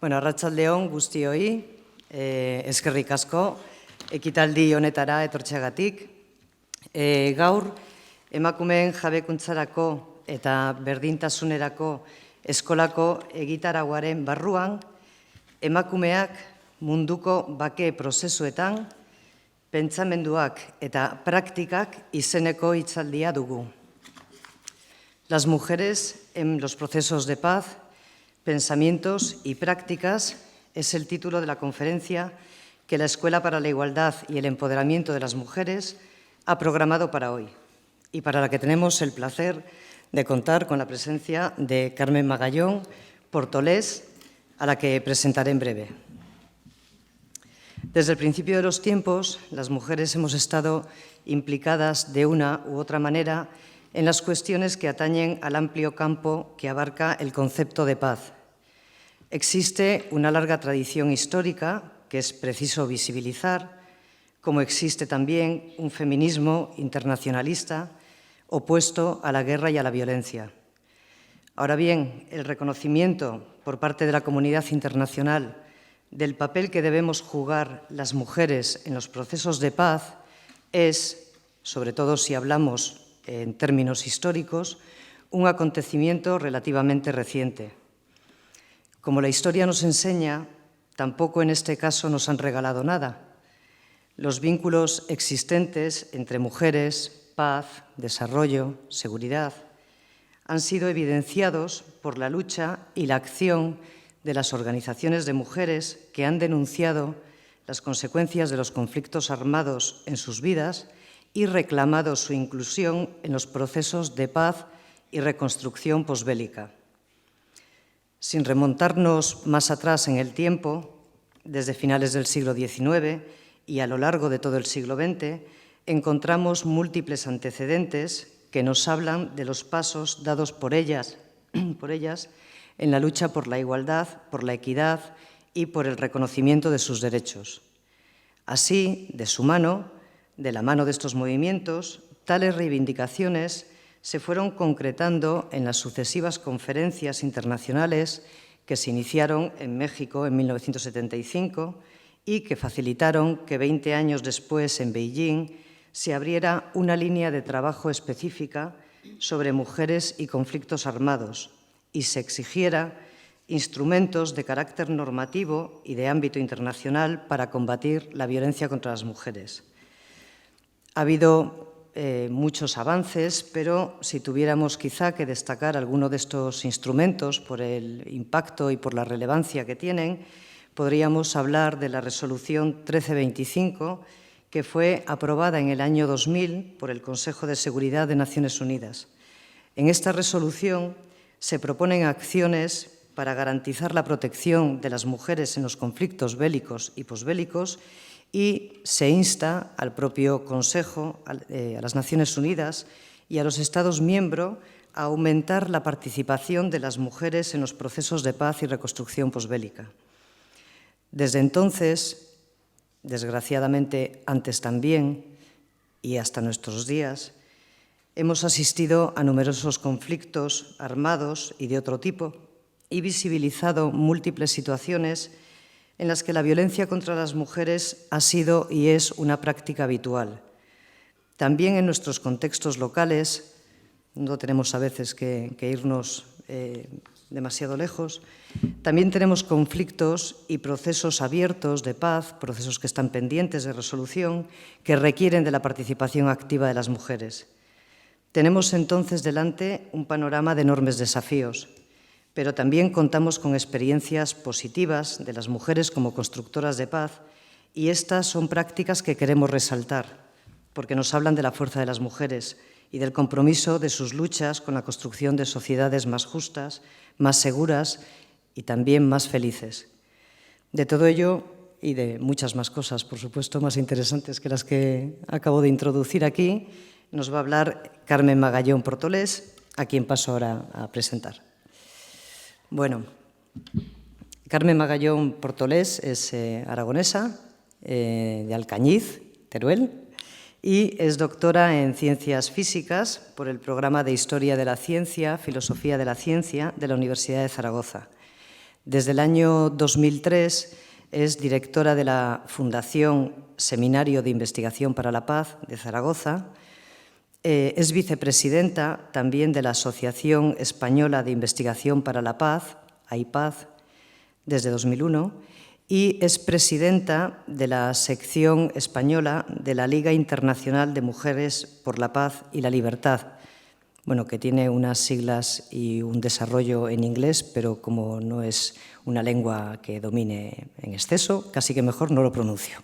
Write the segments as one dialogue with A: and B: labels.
A: Bueno, arratsaldeon guztioi, eskerrik asko, ekitaldi honetara etortzeagatik. Gaur, emakumeen jabekuntzarako eta berdintasunerako eskolako egitarauaren barruan, emakumeak munduko bake prozesuetan, pentsamenduak eta praktikak izeneko hitzaldia dugu. Las mujeres en los procesos de paz, pensamientos y prácticas es el título de la conferencia que la Escuela para la Igualdad y el Empoderamiento de las Mujeres ha programado para hoy y para la que tenemos el placer de contar con la presencia de Carmen Magallón Portolés, a la que presentaré en breve. Desde el principio de los tiempos, las mujeres hemos estado implicadas de una u otra manera en las cuestiones que atañen al amplio campo que abarca el concepto de paz. Existe una larga tradición histórica que es preciso visibilizar, como existe también un feminismo internacionalista opuesto a la guerra y a la violencia. Ahora bien, el reconocimiento por parte de la comunidad internacional del papel que debemos jugar las mujeres en los procesos de paz es, sobre todo si hablamos en términos históricos, un acontecimiento relativamente reciente. Como la historia nos enseña, tampoco en este caso nos han regalado nada. Los vínculos existentes entre mujeres, paz, desarrollo, seguridad, han sido evidenciados por la lucha y la acción de las organizaciones de mujeres que han denunciado las consecuencias de los conflictos armados en sus vidas y reclamado su inclusión en los procesos de paz y reconstrucción posbélica. Sin remontarnos más atrás en el tiempo, desde finales del siglo XIX y a lo largo de todo el siglo XX, encontramos múltiples antecedentes que nos hablan de los pasos dados por ellas en la lucha por la igualdad, por la equidad y por el reconocimiento de sus derechos. Así, de su mano, de la mano de estos movimientos, tales reivindicaciones se fueron concretando en las sucesivas conferencias internacionales que se iniciaron en México en 1975 y que facilitaron que 20 años después en Beijing se abriera una línea de trabajo específica sobre mujeres y conflictos armados y se exigiera instrumentos de carácter normativo y de ámbito internacional para combatir la violencia contra las mujeres. Ha habido muchos avances, pero si tuviéramos quizá que destacar alguno de estos instrumentos por el impacto y por la relevancia que tienen, podríamos hablar de la Resolución 1325, que fue aprobada en el año 2000 por el Consejo de Seguridad de Naciones Unidas. En esta resolución se proponen acciones para garantizar la protección de las mujeres en los conflictos bélicos y posbélicos y se insta al propio Consejo, a las Naciones Unidas y a los Estados miembros a aumentar la participación de las mujeres en los procesos de paz y reconstrucción posbélica. Desde entonces, desgraciadamente antes también y hasta nuestros días, hemos asistido a numerosos conflictos armados y de otro tipo y visibilizado múltiples situaciones en las que la violencia contra las mujeres ha sido y es una práctica habitual. También en nuestros contextos locales, no tenemos a veces que irnos demasiado lejos, también tenemos conflictos y procesos abiertos de paz, procesos que están pendientes de resolución, que requieren de la participación activa de las mujeres. Tenemos entonces delante un panorama de enormes desafíos, pero también contamos con experiencias positivas de las mujeres como constructoras de paz y estas son prácticas que queremos resaltar porque nos hablan de la fuerza de las mujeres y del compromiso de sus luchas con la construcción de sociedades más justas, más seguras y también más felices. De todo ello y de muchas más cosas, por supuesto, más interesantes que las que acabo de introducir aquí, nos va a hablar Carmen Magallón Portolés, a quien paso ahora a presentar. Bueno, Carmen Magallón Portolés es aragonesa, de Alcañiz, Teruel, y es doctora en Ciencias Físicas por el programa de Historia de la Ciencia, Filosofía de la Ciencia de la Universidad de Zaragoza. Desde el año 2003 es directora de la Fundación Seminario de Investigación para la Paz de Zaragoza. Es vicepresidenta también de la Asociación Española de Investigación para la Paz, AIPAZ, desde 2001, y es presidenta de la sección española de la Liga Internacional de Mujeres por la Paz y la Libertad, bueno, que tiene unas siglas y un desarrollo en inglés, pero como no es una lengua que domine en exceso, casi que mejor no lo pronuncio.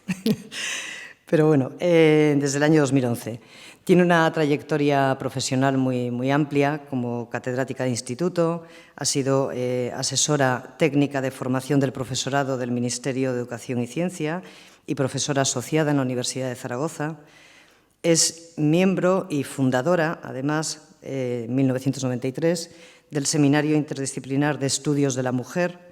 A: Pero bueno, desde el año 2011. Tiene una trayectoria profesional muy amplia como catedrática de instituto, ha sido asesora técnica de formación del profesorado del Ministerio de Educación y Ciencia y profesora asociada en la Universidad de Zaragoza. Es miembro y fundadora, además, en 1993, del Seminario Interdisciplinar de Estudios de la Mujer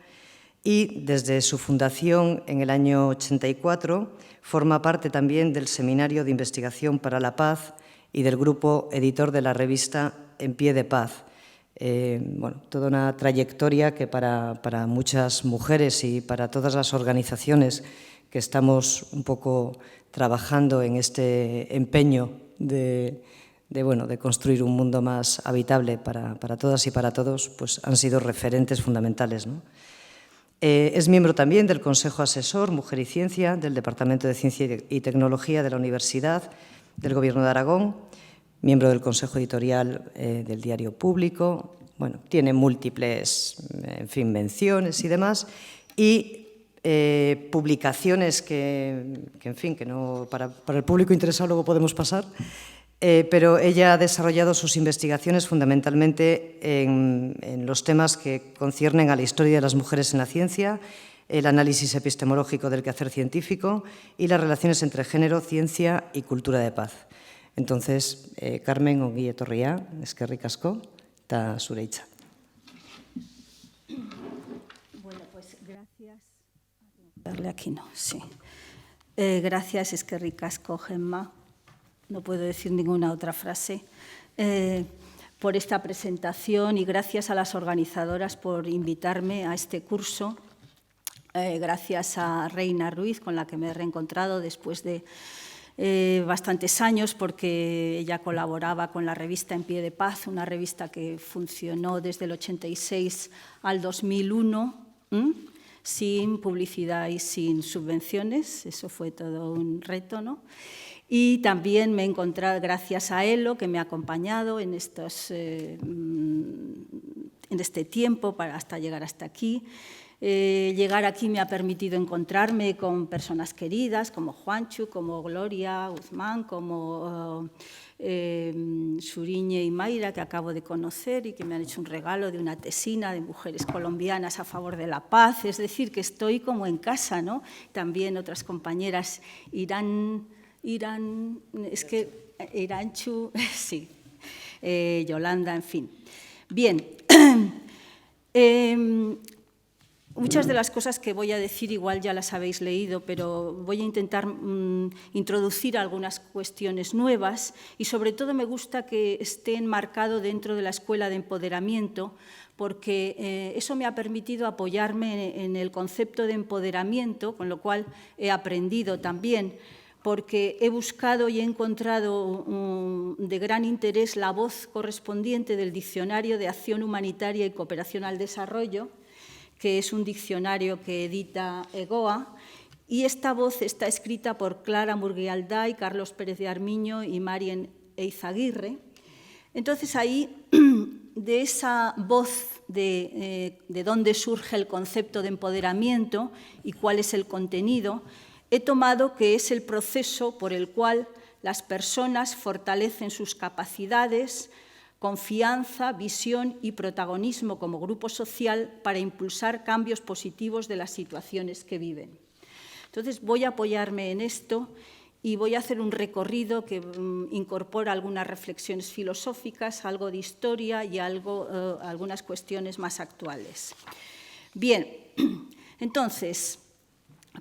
A: y desde su fundación en el año 84 forma parte también del Seminario de Investigación para la Paz y del grupo editor de la revista En Pie de Paz. Bueno, toda una trayectoria que para muchas mujeres y para todas las organizaciones que estamos un poco trabajando en este empeño de construir un mundo más habitable para todas y para todos, pues han sido referentes fundamentales, ¿no? Es miembro también del Consejo Asesor Mujer y Ciencia, del Departamento de Ciencia y Tecnología de la Universidad del Gobierno de Aragón, miembro del Consejo Editorial del Diario Público. Bueno, tiene múltiples, en fin, menciones y demás, y publicaciones que en fin, que no, para el público interesado luego podemos pasar, pero ella ha desarrollado sus investigaciones fundamentalmente en los temas que conciernen a la historia de las mujeres en la ciencia, el análisis epistemológico del quehacer científico y las relaciones entre género, ciencia y cultura de paz. Entonces, Carmen ongi etorria, eskerrik asko, eta zure hitza.
B: Bueno, pues gracias. Darle aquí, no, sí. Gracias, eskerrik asko, Gemma. No puedo decir ninguna otra frase, por esta presentación y gracias a las organizadoras por invitarme a este curso. Gracias a Reina Ruiz, con la que me he reencontrado después de bastantes años, porque ella colaboraba con la revista En Pie de Paz, una revista que funcionó desde el 86 al 2001, sin publicidad y sin subvenciones. Eso fue todo un reto, ¿no? Y también me he encontrado, gracias a Elo, que me ha acompañado en este tiempo hasta llegar hasta aquí. Llegar aquí me ha permitido encontrarme con personas queridas como Juanchu, como Gloria Guzmán, como Suriñe y Mayra, que acabo de conocer y que me han hecho un regalo de una tesina de mujeres colombianas a favor de la paz. Es decir, que estoy como en casa, ¿no? También otras compañeras Iranchu, sí, Yolanda, en fin. Bien, muchas de las cosas que voy a decir igual ya las habéis leído, pero voy a intentar introducir algunas cuestiones nuevas y sobre todo me gusta que esté enmarcado dentro de la Escuela de Empoderamiento, porque eso me ha permitido apoyarme en el concepto de empoderamiento, con lo cual he aprendido también, porque he buscado y he encontrado de gran interés la voz correspondiente del Diccionario de Acción Humanitaria y Cooperación al Desarrollo, que es un diccionario que edita EGOA, y esta voz está escrita por Clara Murguialday, Carlos Pérez de Armiño y Marien Eizaguirre. Entonces, ahí, de esa voz de dónde surge el concepto de empoderamiento y cuál es el contenido, he tomado que es el proceso por el cual las personas fortalecen sus capacidades, confianza, visión y protagonismo como grupo social para impulsar cambios positivos de las situaciones que viven. Entonces, voy a apoyarme en esto y voy a hacer un recorrido que incorpora algunas reflexiones filosóficas, algo de historia y algunas cuestiones más actuales. Bien, entonces,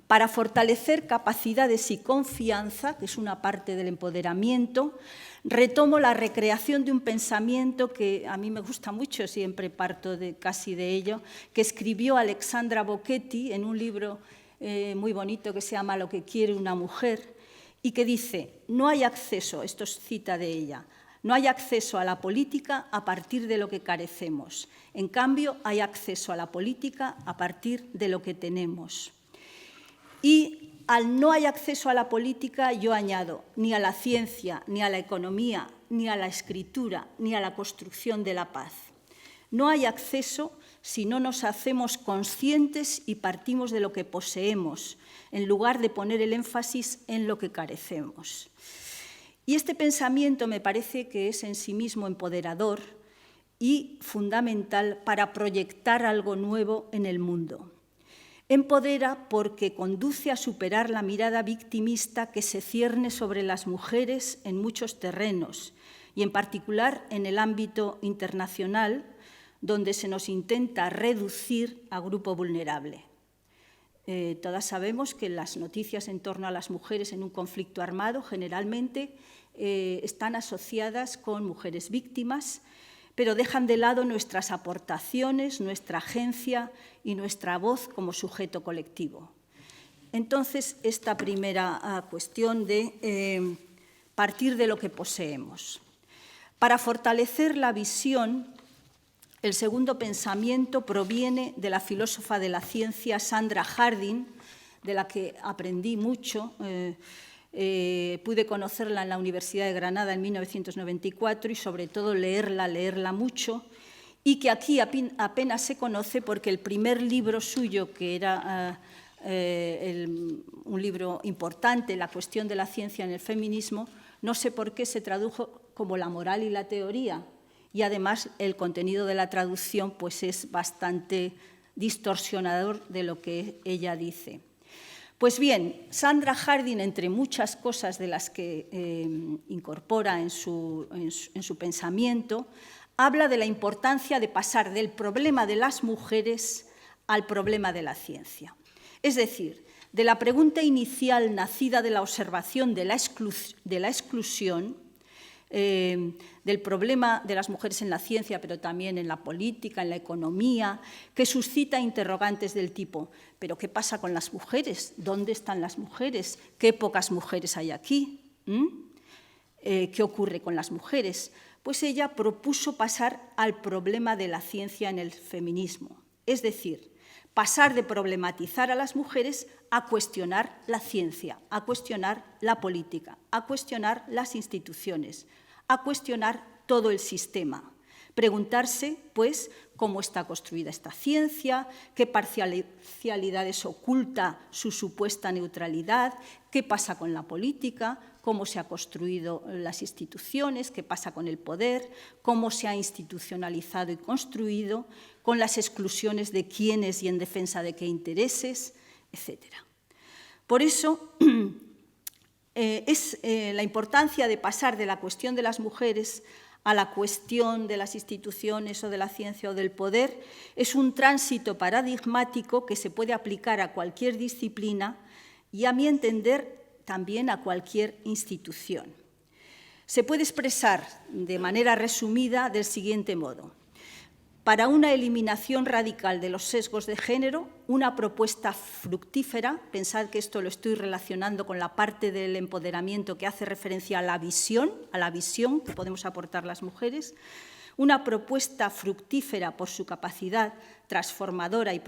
B: para fortalecer capacidades y confianza, que es una parte del empoderamiento, retomo la recreación de un pensamiento que a mí me gusta mucho, siempre parto casi de ello, que escribió Alexandra Bocchetti en un libro muy bonito que se llama Lo que quiere una mujer, y que dice, no hay acceso, esto es cita de ella, no hay acceso a la política a partir de lo que carecemos. En cambio, hay acceso a la política a partir de lo que tenemos. Y al no hay acceso a la política, yo añado, ni a la ciencia, ni a la economía, ni a la escritura, ni a la construcción de la paz. No hay acceso si no nos hacemos conscientes y partimos de lo que poseemos, en lugar de poner el énfasis en lo que carecemos. Y este pensamiento me parece que es en sí mismo empoderador y fundamental para proyectar algo nuevo en el mundo. Empodera porque conduce a superar la mirada victimista que se cierne sobre las mujeres en muchos terrenos y en particular en el ámbito internacional, donde se nos intenta reducir a grupo vulnerable. Todas sabemos que las noticias en torno a las mujeres en un conflicto armado generalmente están asociadas con mujeres víctimas, pero dejan de lado nuestras aportaciones, nuestra agencia y nuestra voz como sujeto colectivo. Entonces, esta primera cuestión de partir de lo que poseemos. Para fortalecer la visión, el segundo pensamiento proviene de la filósofa de la ciencia Sandra Harding, de la que aprendí mucho. Pude conocerla en la Universidad de Granada en 1994 y sobre todo leerla mucho, y que aquí apenas se conoce porque el primer libro suyo, que era un libro importante, La cuestión de la ciencia en el feminismo, no sé por qué se tradujo como La moral y la teoría, y además el contenido de la traducción pues, es bastante distorsionador de lo que ella dice. Pues bien, Sandra Harding, entre muchas cosas de las que incorpora en su pensamiento, habla de la importancia de pasar del problema de las mujeres al problema de la ciencia. Es decir, de la pregunta inicial nacida de la observación de la exclusión, del problema de las mujeres en la ciencia, pero también en la política, en la economía, que suscita interrogantes del tipo, ¿pero qué pasa con las mujeres? ¿Dónde están las mujeres? ¿Qué pocas mujeres hay aquí? ¿Qué ocurre con las mujeres? Pues ella propuso pasar al problema de la ciencia en el feminismo, es decir, pasar de problematizar a las mujeres a cuestionar la ciencia, a cuestionar la política, a cuestionar las instituciones, a cuestionar todo el sistema. Preguntarse, pues, cómo está construida esta ciencia, qué parcialidades oculta su supuesta neutralidad, qué pasa con la política, cómo se han construido las instituciones, qué pasa con el poder, cómo se ha institucionalizado y construido, con las exclusiones de quiénes y en defensa de qué intereses, etc. Por eso, la importancia de pasar de la cuestión de las mujeres a la cuestión de las instituciones o de la ciencia o del poder es un tránsito paradigmático que se puede aplicar a cualquier disciplina y, a mi entender, también a cualquier institución. Se puede expresar de manera resumida del siguiente modo. Para una eliminación radical de los sesgos de género, una propuesta fructífera, pensad que esto lo estoy relacionando con la parte del empoderamiento que hace referencia a la visión que podemos aportar las mujeres, una propuesta fructífera por su capacidad transformadora y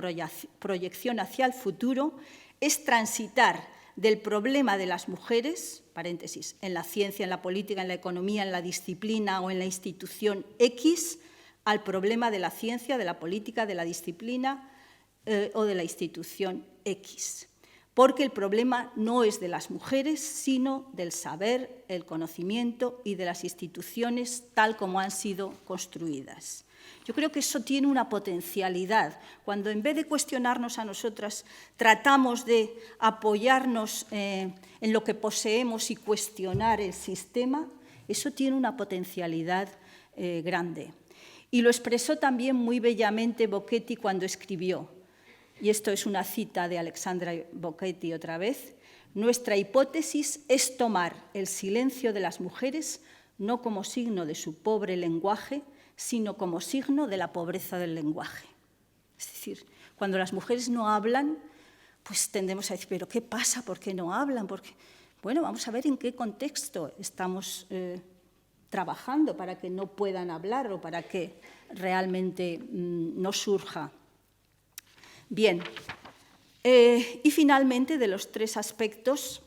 B: proyección hacia el futuro es transitar del problema de las mujeres, paréntesis, en la ciencia, en la política, en la economía, en la disciplina o en la institución X, al problema de la ciencia, de la política, de la disciplina o de la institución X. Porque el problema no es de las mujeres, sino del saber, el conocimiento y de las instituciones tal como han sido construidas. Yo creo que eso tiene una potencialidad. Cuando en vez de cuestionarnos a nosotras, tratamos de apoyarnos en lo que poseemos y cuestionar el sistema, eso tiene una potencialidad grande. Y lo expresó también muy bellamente Bocchetti cuando escribió: y esto es una cita de Alexandra Bocchetti otra vez, nuestra hipótesis es tomar el silencio de las mujeres no como signo de su pobre lenguaje, sino como signo de la pobreza del lenguaje. Es decir, cuando las mujeres no hablan, pues tendemos a decir, ¿pero qué pasa? ¿Por qué no hablan? Bueno, vamos a ver en qué contexto estamos trabajando para que no puedan hablar o para que realmente no surja. Bien, y finalmente, de los 3 aspectos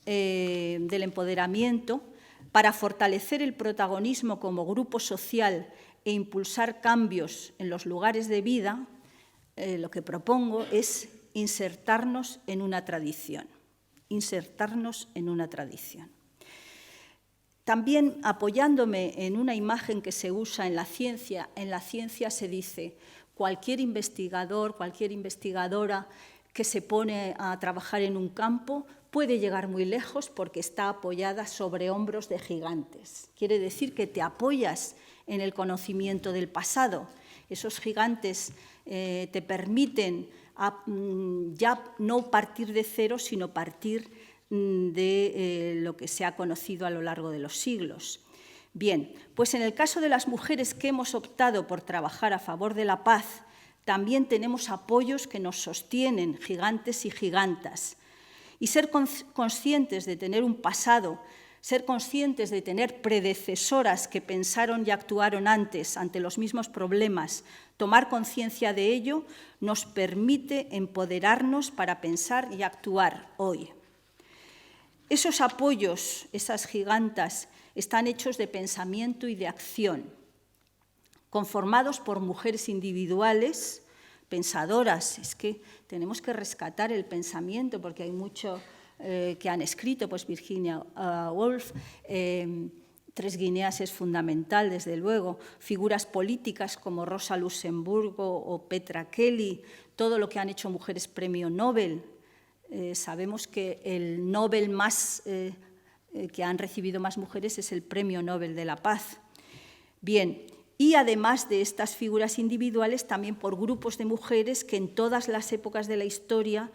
B: del empoderamiento, para fortalecer el protagonismo como grupo social e impulsar cambios en los lugares de vida, lo que propongo es insertarnos en una tradición. Insertarnos en una tradición. También apoyándome en una imagen que se usa en la ciencia se dice cualquier investigador, cualquier investigadora que se pone a trabajar en un campo puede llegar muy lejos porque está apoyada sobre hombros de gigantes. Quiere decir que te apoyas en el conocimiento del pasado. Esos gigantes te permiten ya no partir de cero, sino partir de lo que se ha conocido a lo largo de los siglos. Bien, pues en el caso de las mujeres que hemos optado por trabajar a favor de la paz, también tenemos apoyos que nos sostienen, gigantes y gigantas. Y ser conscientes de tener un pasado, ser conscientes de tener predecesoras que pensaron y actuaron antes ante los mismos problemas, tomar conciencia de ello, nos permite empoderarnos para pensar y actuar hoy. Esos apoyos, esas gigantas, están hechos de pensamiento y de acción, conformados por mujeres individuales, pensadoras. Es que tenemos que rescatar el pensamiento porque hay mucho que han escrito, pues Virginia Woolf, 3 Guineas es fundamental, desde luego, figuras políticas como Rosa Luxemburgo o Petra Kelly, todo lo que han hecho mujeres premio Nobel. Sabemos que el Nobel más que han recibido más mujeres es el Premio Nobel de la Paz. Bien, y además de estas figuras individuales, también por grupos de mujeres que en todas las épocas de la historia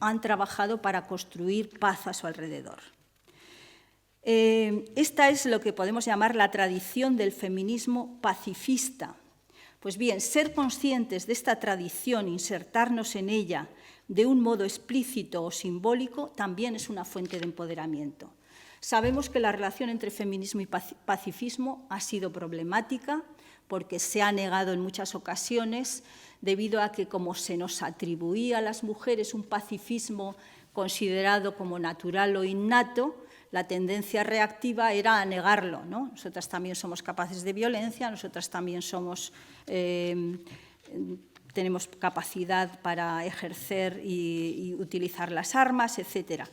B: han trabajado para construir paz a su alrededor. Esta es lo que podemos llamar la tradición del feminismo pacifista. Pues bien, ser conscientes de esta tradición, insertarnos en ella de un modo explícito o simbólico, también es una fuente de empoderamiento. Sabemos que la relación entre feminismo y pacifismo ha sido problemática porque se ha negado en muchas ocasiones debido a que, como se nos atribuía a las mujeres un pacifismo considerado como natural o innato, la tendencia reactiva era a negarlo, ¿no? Nosotras también somos capaces de violencia, nosotras también tenemos capacidad para ejercer y utilizar las armas, etcétera.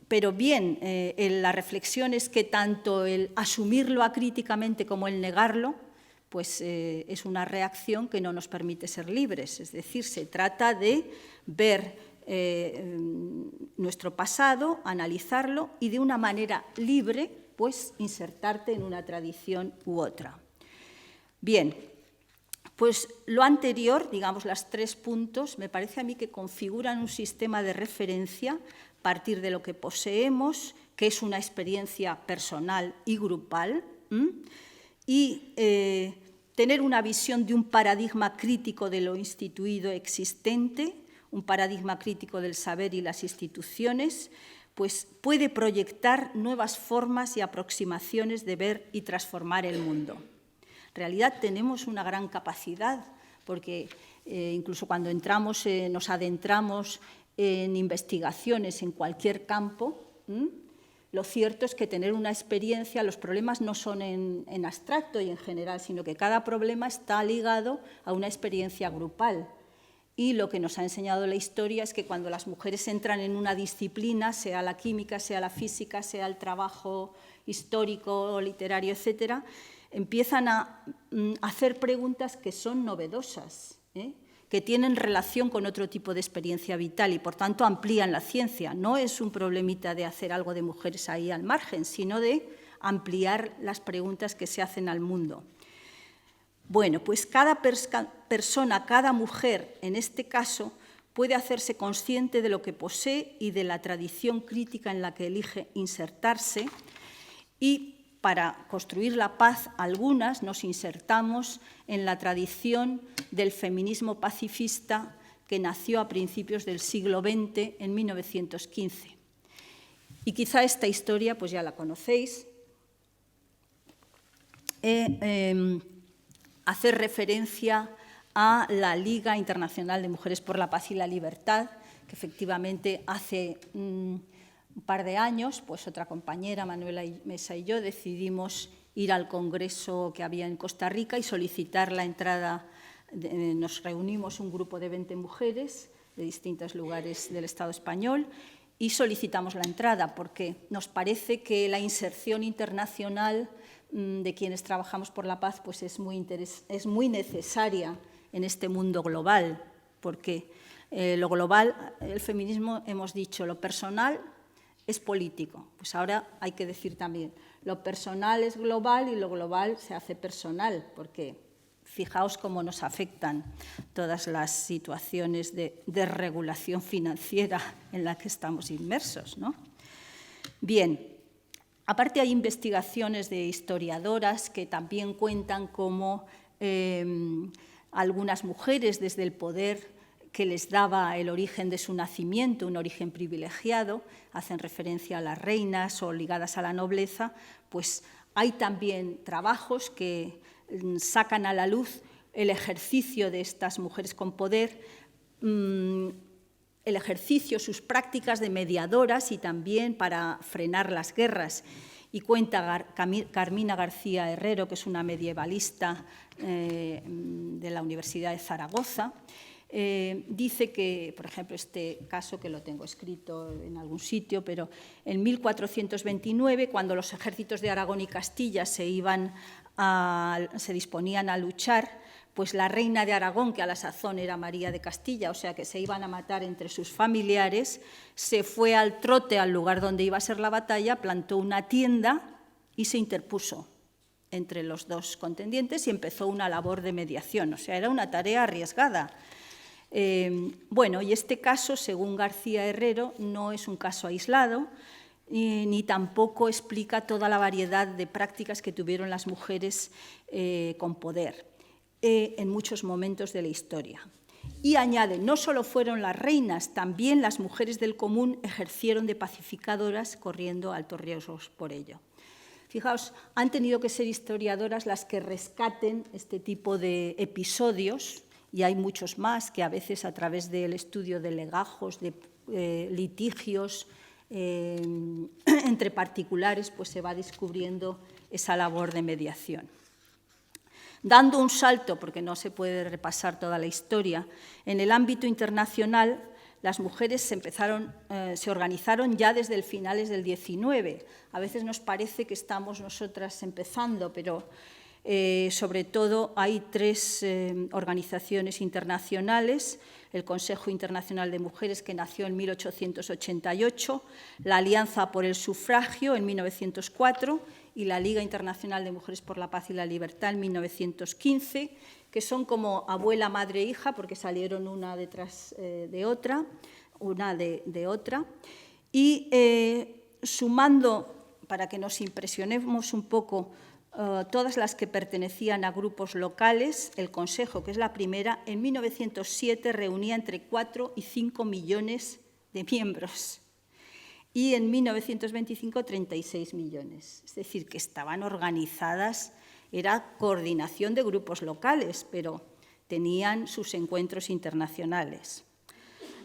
B: Pero bien, la reflexión es que tanto el asumirlo acríticamente como el negarlo, pues es una reacción que no nos permite ser libres. Es decir, se trata de ver nuestro pasado, analizarlo y de una manera libre, pues insertarte en una tradición u otra. Bien, pues lo anterior, digamos, los 3 puntos, me parece a mí que configuran un sistema de referencia a partir de lo que poseemos, que es una experiencia personal y grupal, y tener una visión de un paradigma crítico de lo instituido existente, un paradigma crítico del saber y las instituciones, pues puede proyectar nuevas formas y aproximaciones de ver y transformar el mundo. En realidad tenemos una gran capacidad, porque incluso cuando nos adentramos en investigaciones en cualquier campo, lo cierto es que tener una experiencia, los problemas no son en abstracto y en general, sino que cada problema está ligado a una experiencia grupal. Y lo que nos ha enseñado la historia es que cuando las mujeres entran en una disciplina, sea la química, sea la física, sea el trabajo histórico, literario, etcétera, empiezan a hacer preguntas que son novedosas, que tienen relación con otro tipo de experiencia vital y, por tanto, amplían la ciencia. No es un problemita de hacer algo de mujeres ahí al margen, sino de ampliar las preguntas que se hacen al mundo. Bueno, pues cada persona, cada mujer, en este caso, puede hacerse consciente de lo que posee y de la tradición crítica en la que elige insertarse, y para construir la paz, algunas nos insertamos en la tradición del feminismo pacifista que nació a principios del siglo XX, en 1915. Y quizá esta historia pues ya la conocéis. Hacer referencia a la Liga Internacional de Mujeres por la Paz y la Libertad, que efectivamente hace un par de años, pues otra compañera, Manuela Mesa y yo, decidimos ir al congreso que había en Costa Rica y solicitar la entrada. Nos reunimos un grupo de 20 mujeres de distintos lugares del Estado español y solicitamos la entrada porque nos parece que la inserción internacional de quienes trabajamos por la paz pues es muy necesaria en este mundo global, porque lo global, el feminismo, hemos dicho, lo personal es político. Pues ahora hay que decir también, lo personal es global y lo global se hace personal, porque fijaos cómo nos afectan todas las situaciones de desregulación financiera en la que estamos inmersos, ¿no? Bien, aparte hay investigaciones de historiadoras que también cuentan cómo algunas mujeres, desde el poder que les daba el origen de su nacimiento, un origen privilegiado, hacen referencia a las reinas o ligadas a la nobleza, pues hay también trabajos que sacan a la luz el ejercicio de estas mujeres con poder, el ejercicio, sus prácticas de mediadoras y también para frenar las guerras. Y cuenta Carmina García Herrero, que es una medievalista de la Universidad de Zaragoza, dice que, por ejemplo, este caso que lo tengo escrito en algún sitio, pero en 1429, cuando los ejércitos de Aragón y Castilla se disponían a luchar, pues la reina de Aragón, que a la sazón era María de Castilla, o sea que se iban a matar entre sus familiares, se fue al trote al lugar donde iba a ser la batalla, plantó una tienda y se interpuso entre los dos contendientes y empezó una labor de mediación, o sea, era una tarea arriesgada. Bueno, y este caso, según García Herrero, no es un caso aislado, ni tampoco explica toda la variedad de prácticas que tuvieron las mujeres con poder en muchos momentos de la historia. Y añade, no solo fueron las reinas, también las mujeres del común ejercieron de pacificadoras, corriendo altos riesgos por ello. Fijaos, han tenido que ser historiadoras las que rescaten este tipo de episodios, y hay muchos más que a veces a través del estudio de legajos, de litigios entre particulares, pues se va descubriendo esa labor de mediación. Dando un salto, porque no se puede repasar toda la historia, en el ámbito internacional las mujeres se organizaron ya desde el finales del XIX. A veces nos parece que estamos nosotras empezando, pero sobre todo hay tres organizaciones internacionales: el Consejo Internacional de Mujeres, que nació en 1888, la Alianza por el Sufragio en 1904 y la Liga Internacional de Mujeres por la Paz y la Libertad en 1915, que son como abuela, madre e hija, porque salieron una detrás de otra, y sumando, para que nos impresionemos un poco, todas las que pertenecían a grupos locales, el Consejo, que es la primera, en 1907 reunía entre 4 y 5 millones de miembros y en 1925 36 millones. Es decir, que estaban organizadas, era coordinación de grupos locales, pero tenían sus encuentros internacionales.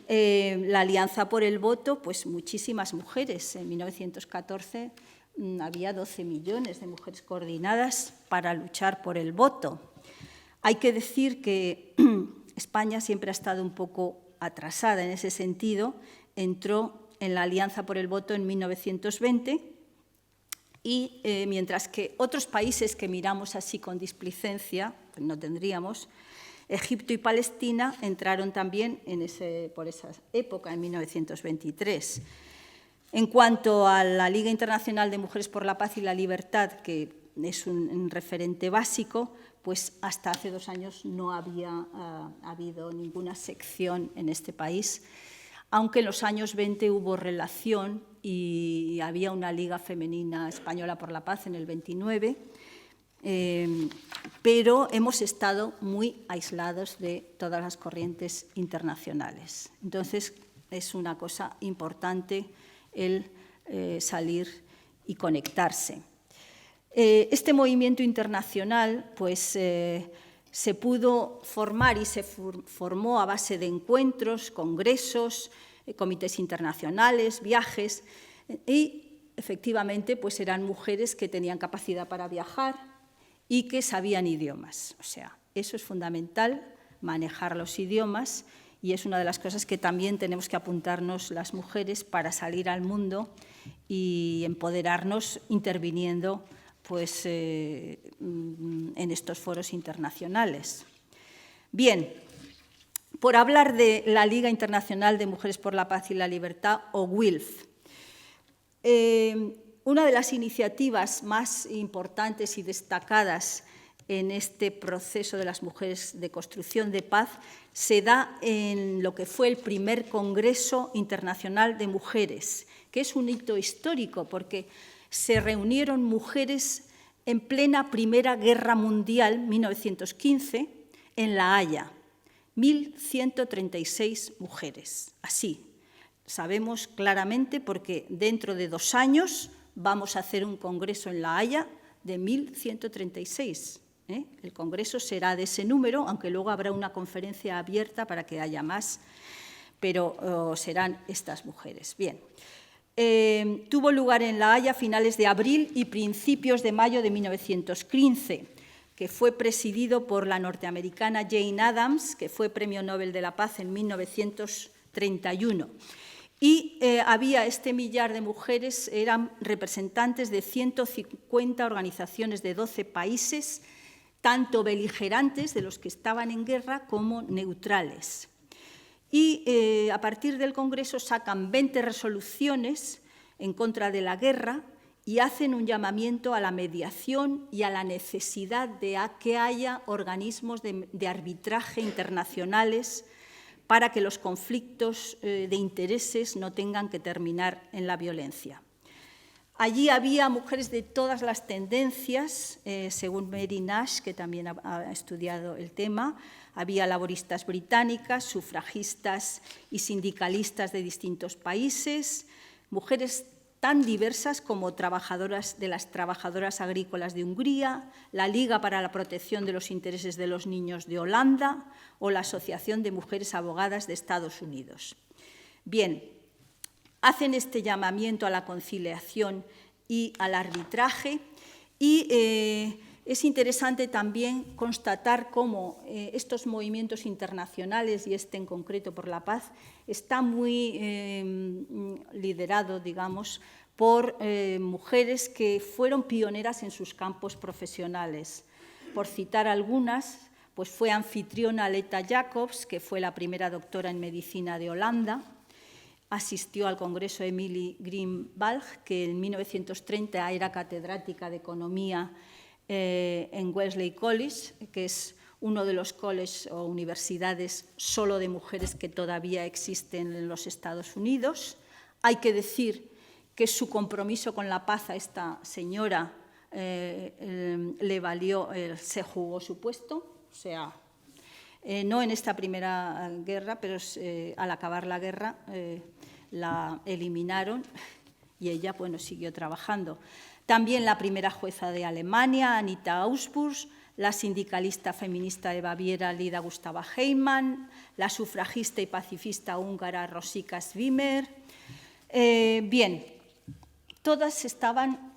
B: La Alianza por el Voto, pues muchísimas mujeres. En 1914 había 12 millones de mujeres coordinadas para luchar por el voto. Hay que decir que España siempre ha estado un poco atrasada en ese sentido. Entró en la Alianza por el Voto en 1920 y mientras que otros países que miramos así con displicencia, pues no tendríamos, Egipto y Palestina entraron también por esa época, en 1923. En cuanto a la Liga Internacional de Mujeres por la Paz y la Libertad, que es un referente básico, pues hasta hace 2 años no había habido ninguna sección en este país, aunque en los años 20 hubo relación y había una Liga Femenina Española por la Paz en el 29, pero hemos estado muy aislados de todas las corrientes internacionales. Entonces, es una cosa importante el salir y conectarse. Este movimiento internacional pues, se pudo formar y se formó a base de encuentros, congresos, comités internacionales, viajes, y efectivamente pues, eran mujeres que tenían capacidad para viajar y que sabían idiomas. O sea, eso es fundamental, manejar los idiomas, y es una de las cosas que también tenemos que apuntarnos las mujeres para salir al mundo y empoderarnos interviniendo pues, en estos foros internacionales. Bien, por hablar de la Liga Internacional de Mujeres por la Paz y la Libertad, o WILF. Una de las iniciativas más importantes y destacadas en este proceso de las mujeres de construcción de paz se da en lo que fue el primer Congreso Internacional de Mujeres, que es un hito histórico porque se reunieron mujeres en plena Primera Guerra Mundial, 1915, en La Haya, 1.136 mujeres. Así, sabemos claramente porque dentro de 2 años vamos a hacer un congreso en La Haya de 1.136. El congreso será de ese número, aunque luego habrá una conferencia abierta para que haya más, pero serán estas mujeres. Bien. Tuvo lugar en La Haya a finales de abril y principios de mayo de 1915, que fue presidido por la norteamericana Jane Addams, que fue Premio Nobel de la Paz en 1931. Y había este millar de mujeres, eran representantes de 150 organizaciones de 12 países, tanto beligerantes, de los que estaban en guerra, como neutrales. Y a partir del Congreso sacan 20 resoluciones en contra de la guerra y hacen un llamamiento a la mediación y a la necesidad de que haya organismos de arbitraje internacionales para que los conflictos de intereses no tengan que terminar en la violencia. Allí había mujeres de todas las tendencias, según Mary Nash, que también ha estudiado el tema. Había laboristas británicas, sufragistas y sindicalistas de distintos países, mujeres tan diversas como trabajadoras de las trabajadoras agrícolas de Hungría, la Liga para la Protección de los Intereses de los Niños de Holanda o la Asociación de Mujeres Abogadas de Estados Unidos. Bien, hacen este llamamiento a la conciliación y al arbitraje y es interesante también constatar cómo estos movimientos internacionales, y este en concreto por la paz, está muy liderado, digamos, por mujeres que fueron pioneras en sus campos profesionales. Por citar algunas, pues fue anfitriona Leta Jacobs, que fue la primera doctora en medicina de Holanda. Asistió al Congreso Emily Greenwald, que en 1930 era catedrática de Economía en Wellesley College, que es uno de los colleges o universidades solo de mujeres que todavía existen en los Estados Unidos. Hay que decir que su compromiso con la paz a esta señora le valió, se jugó su puesto, o sea, no en esta primera guerra, pero al acabar la guerra la eliminaron y ella, bueno, siguió trabajando. También la primera jueza de Alemania, Anita Augsburg, la sindicalista feminista de Baviera, Lida Gustava Heimann, la sufragista y pacifista húngara Rosika Svimer. Bien, todas estaban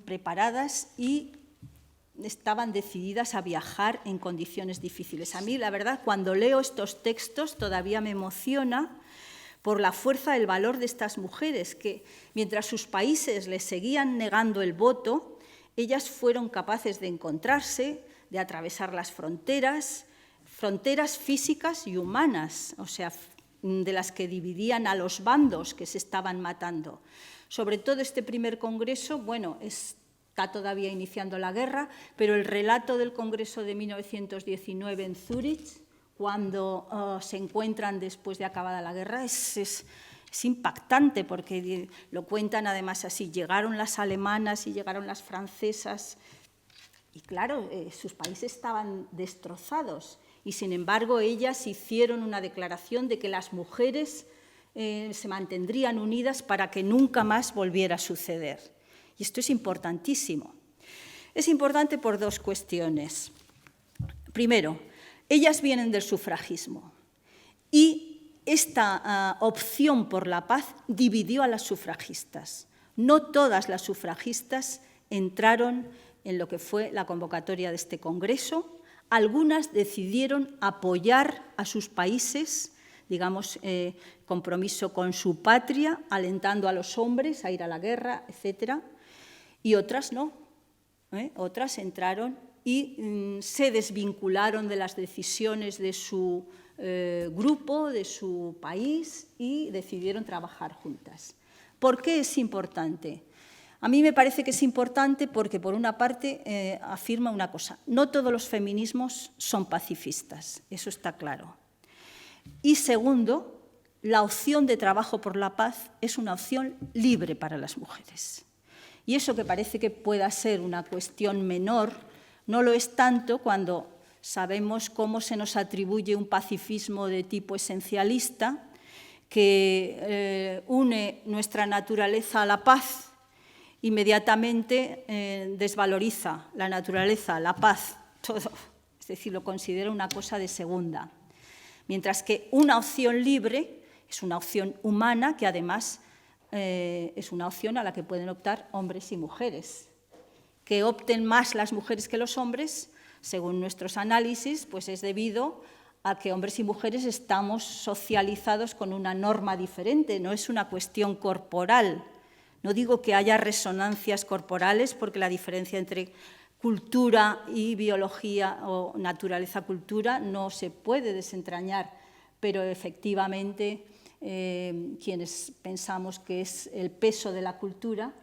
B: preparadas y estaban decididas a viajar en condiciones difíciles. A mí, la verdad, cuando leo estos textos todavía me emociona por la fuerza del valor de estas mujeres, que mientras sus países les seguían negando el voto, ellas fueron capaces de encontrarse, de atravesar las fronteras físicas y humanas, o sea, de las que dividían a los bandos que se estaban matando. Sobre todo este primer congreso, bueno, es está todavía iniciando la guerra, pero el relato del Congreso de 1919 en Zúrich, cuando se encuentran después de acabada la guerra, es impactante, porque lo cuentan además así: llegaron las alemanas y llegaron las francesas, y claro, sus países estaban destrozados, y sin embargo ellas hicieron una declaración de que las mujeres se mantendrían unidas para que nunca más volviera a suceder. Y esto es importantísimo. Es importante por dos cuestiones. Primero, ellas vienen del sufragismo y esta opción por la paz dividió a las sufragistas. No todas las sufragistas entraron en lo que fue la convocatoria de este Congreso. Algunas decidieron apoyar a sus países, digamos, compromiso con su patria, alentando a los hombres a ir a la guerra, etcétera, y otras no. Otras entraron y se desvincularon de las decisiones de su grupo, de su país, y decidieron trabajar juntas. ¿Por qué es importante? A mí me parece que es importante porque, por una parte, afirma una cosa: no todos los feminismos son pacifistas, eso está claro. Y segundo, la opción de trabajo por la paz es una opción libre para las mujeres. Y eso, que parece que pueda ser una cuestión menor, no lo es tanto cuando sabemos cómo se nos atribuye un pacifismo de tipo esencialista que une nuestra naturaleza a la paz, inmediatamente desvaloriza la naturaleza, la paz, todo. Es decir, lo considera una cosa de segunda. Mientras que una opción libre es una opción humana que además es una opción a la que pueden optar hombres y mujeres. Que opten más las mujeres que los hombres, según nuestros análisis, pues es debido a que hombres y mujeres estamos socializados con una norma diferente, no es una cuestión corporal. No digo que haya resonancias corporales, porque la diferencia entre cultura y biología o naturaleza-cultura no se puede desentrañar, pero efectivamente quienes pensamos que es el peso de la cultura,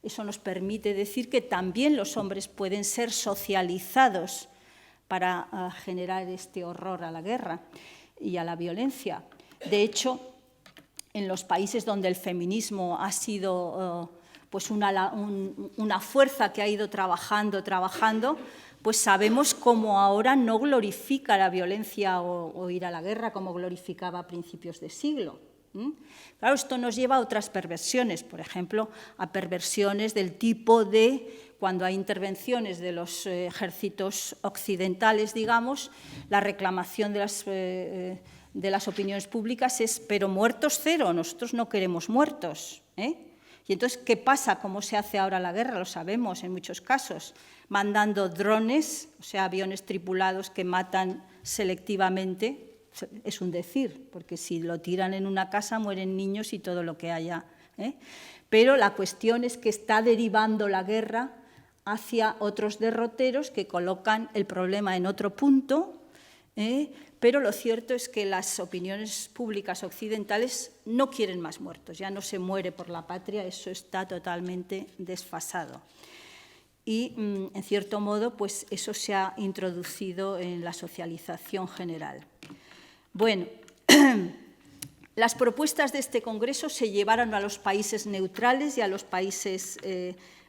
B: eso nos permite decir que también los hombres pueden ser socializados para generar este horror a la guerra y a la violencia. De hecho, en los países donde el feminismo ha sido pues una fuerza que ha ido trabajando, pues sabemos cómo ahora no glorifica la violencia o ir a la guerra como glorificaba a principios de siglo. Claro, esto nos lleva a otras perversiones, por ejemplo, a perversiones del tipo de cuando hay intervenciones de los ejércitos occidentales, digamos, la reclamación de las opiniones públicas es: pero muertos cero, nosotros no queremos muertos. Y entonces, ¿qué pasa? ¿Cómo se hace ahora la guerra? Lo sabemos en muchos casos, mandando drones, o sea, aviones tripulados que matan selectivamente. Es un decir, porque si lo tiran en una casa mueren niños y todo lo que haya. Pero la cuestión es que está derivando la guerra hacia otros derroteros que colocan el problema en otro punto, pero lo cierto es que las opiniones públicas occidentales no quieren más muertos, ya no se muere por la patria, eso está totalmente desfasado. Y, en cierto modo, pues eso se ha introducido en la socialización general. Bueno, las propuestas de este Congreso se llevaron a los países neutrales y a los países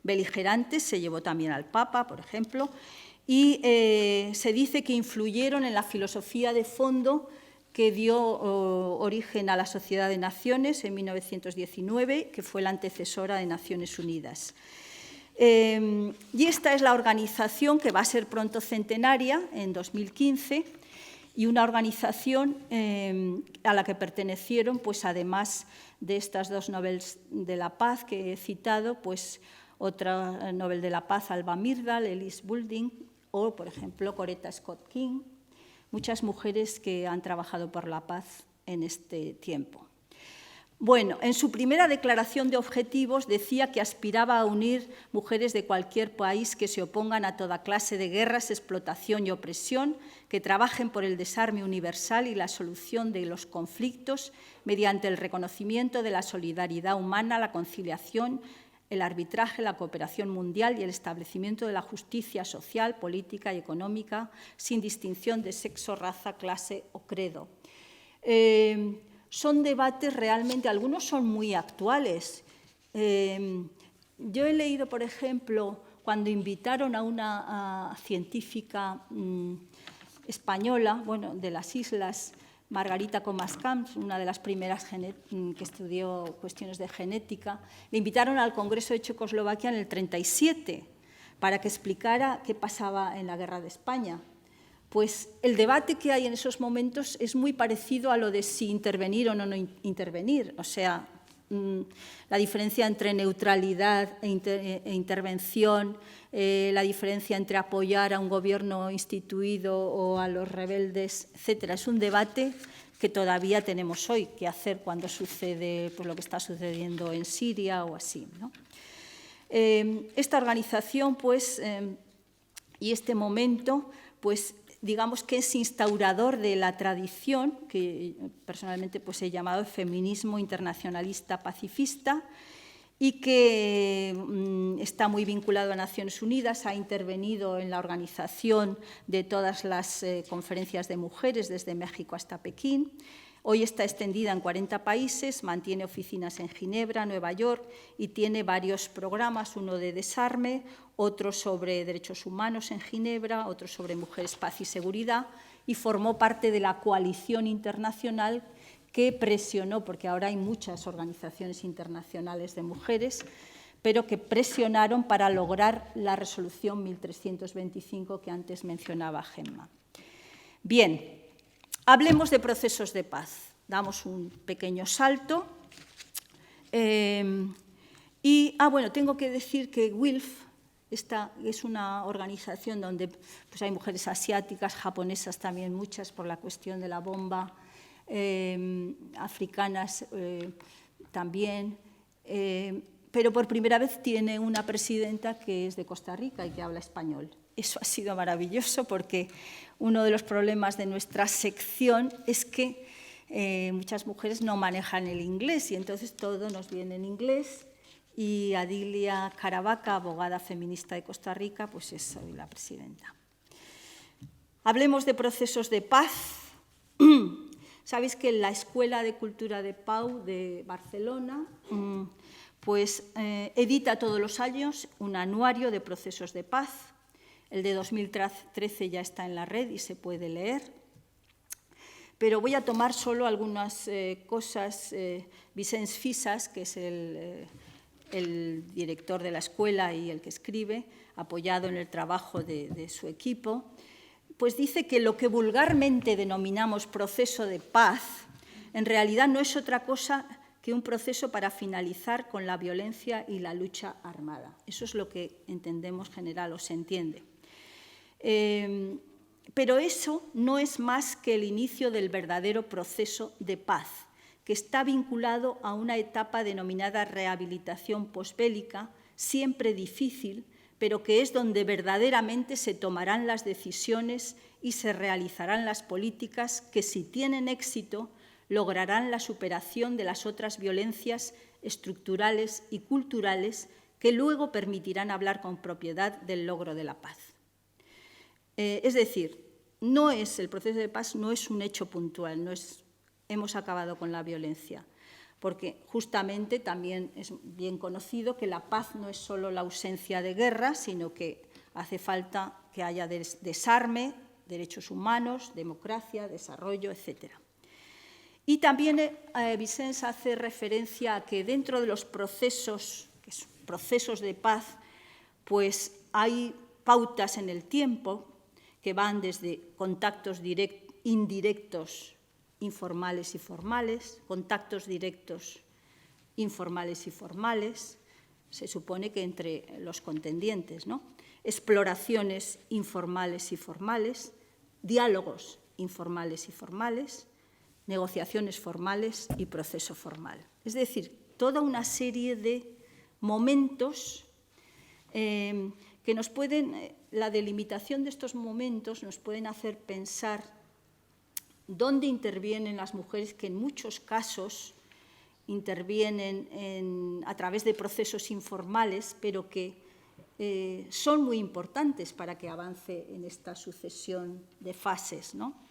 B: beligerantes, se llevó también al Papa, por ejemplo, y se dice que influyeron en la filosofía de fondo que dio origen a la Sociedad de Naciones en 1919, que fue la antecesora de Naciones Unidas. Y esta es la organización que va a ser pronto centenaria, en 2015, y una organización a la que pertenecieron, pues además de estas dos Nobel de la Paz que he citado, pues otra Nobel de la Paz, Alva Myrdal, Elise Goulding, o, por ejemplo, Coretta Scott King, muchas mujeres que han trabajado por la paz en este tiempo. Bueno, en su primera declaración de objetivos decía que aspiraba a unir mujeres de cualquier país que se opongan a toda clase de guerras, explotación y opresión, que trabajen por el desarme universal y la solución de los conflictos mediante el reconocimiento de la solidaridad humana, la conciliación, el arbitraje, la cooperación mundial y el establecimiento de la justicia social, política y económica, sin distinción de sexo, raza, clase o credo. Son debates realmente, algunos son muy actuales. Yo he leído, por ejemplo, cuando invitaron a una científica española, bueno, de las islas, Margarita Comas-Camps, una de las primeras que estudió cuestiones de genética, le invitaron al Congreso de Checoslovaquia en el 37 para que explicara qué pasaba en la Guerra de España. Pues el debate que hay en esos momentos es muy parecido a lo de si intervenir o no intervenir. O sea, la diferencia entre neutralidad e intervención, la diferencia entre apoyar a un gobierno instituido o a los rebeldes, etcétera. Es un debate que todavía tenemos hoy que hacer cuando sucede pues, lo que está sucediendo en Siria o así, ¿no? Esta organización, pues, y este momento, pues, digamos que es instaurador de la tradición, que personalmente pues, he llamado feminismo internacionalista pacifista, y que está muy vinculado a Naciones Unidas, ha intervenido en la organización de todas las conferencias de mujeres, desde México hasta Pekín. Hoy está extendida en 40 países, mantiene oficinas en Ginebra, Nueva York y tiene varios programas, uno de desarme, otro sobre derechos humanos en Ginebra, otro sobre mujeres, paz y seguridad, y formó parte de la coalición internacional que presionó, porque ahora hay muchas organizaciones internacionales de mujeres, pero que presionaron para lograr la resolución 1325 que antes mencionaba Gemma. Bien. Hablemos de procesos de paz. Damos un pequeño salto. Bueno, tengo que decir que WILF es una organización donde pues, hay mujeres asiáticas, japonesas también muchas por la cuestión de la bomba, africanas también, pero por primera vez tiene una presidenta que es de Costa Rica y que habla español. Eso ha sido maravilloso porque uno de los problemas de nuestra sección es que muchas mujeres no manejan el inglés y entonces todo nos viene en inglés y Adilia Caravaca, abogada feminista de Costa Rica, pues es hoy la presidenta. Hablemos de procesos de paz. Sabéis que la Escuela de Cultura de Pau de Barcelona pues, edita todos los años un anuario de procesos de paz. El de 2013 ya está en la red y se puede leer. Pero voy a tomar solo algunas cosas. Vicens Fisas, que es el director de la escuela y el que escribe, apoyado en el trabajo de su equipo, pues dice que lo que vulgarmente denominamos proceso de paz, en realidad no es otra cosa que un proceso para finalizar con la violencia y la lucha armada. Eso es lo que entendemos general o se entiende. Pero eso no es más que el inicio del verdadero proceso de paz, que está vinculado a una etapa denominada rehabilitación posbélica, siempre difícil, pero que es donde verdaderamente se tomarán las decisiones y se realizarán las políticas que, si tienen éxito, lograrán la superación de las otras violencias estructurales y culturales que luego permitirán hablar con propiedad del logro de la paz. Es decir, el proceso de paz no es un hecho puntual, hemos acabado con la violencia, porque justamente también es bien conocido que la paz no es solo la ausencia de guerra, sino que hace falta que haya desarme, derechos humanos, democracia, desarrollo, etc. Y también Vicens hace referencia a que dentro de los procesos de paz, pues hay pautas en el tiempo que van desde contactos indirectos, informales y formales, contactos directos, informales y formales, se supone que entre los contendientes, ¿no? Exploraciones informales y formales, diálogos informales y formales, negociaciones formales y proceso formal. Es decir, toda una serie de momentos que nos pueden, la delimitación de estos momentos nos pueden hacer pensar dónde intervienen las mujeres que en muchos casos intervienen a través de procesos informales, pero que son muy importantes para que avance en esta sucesión de fases, ¿no?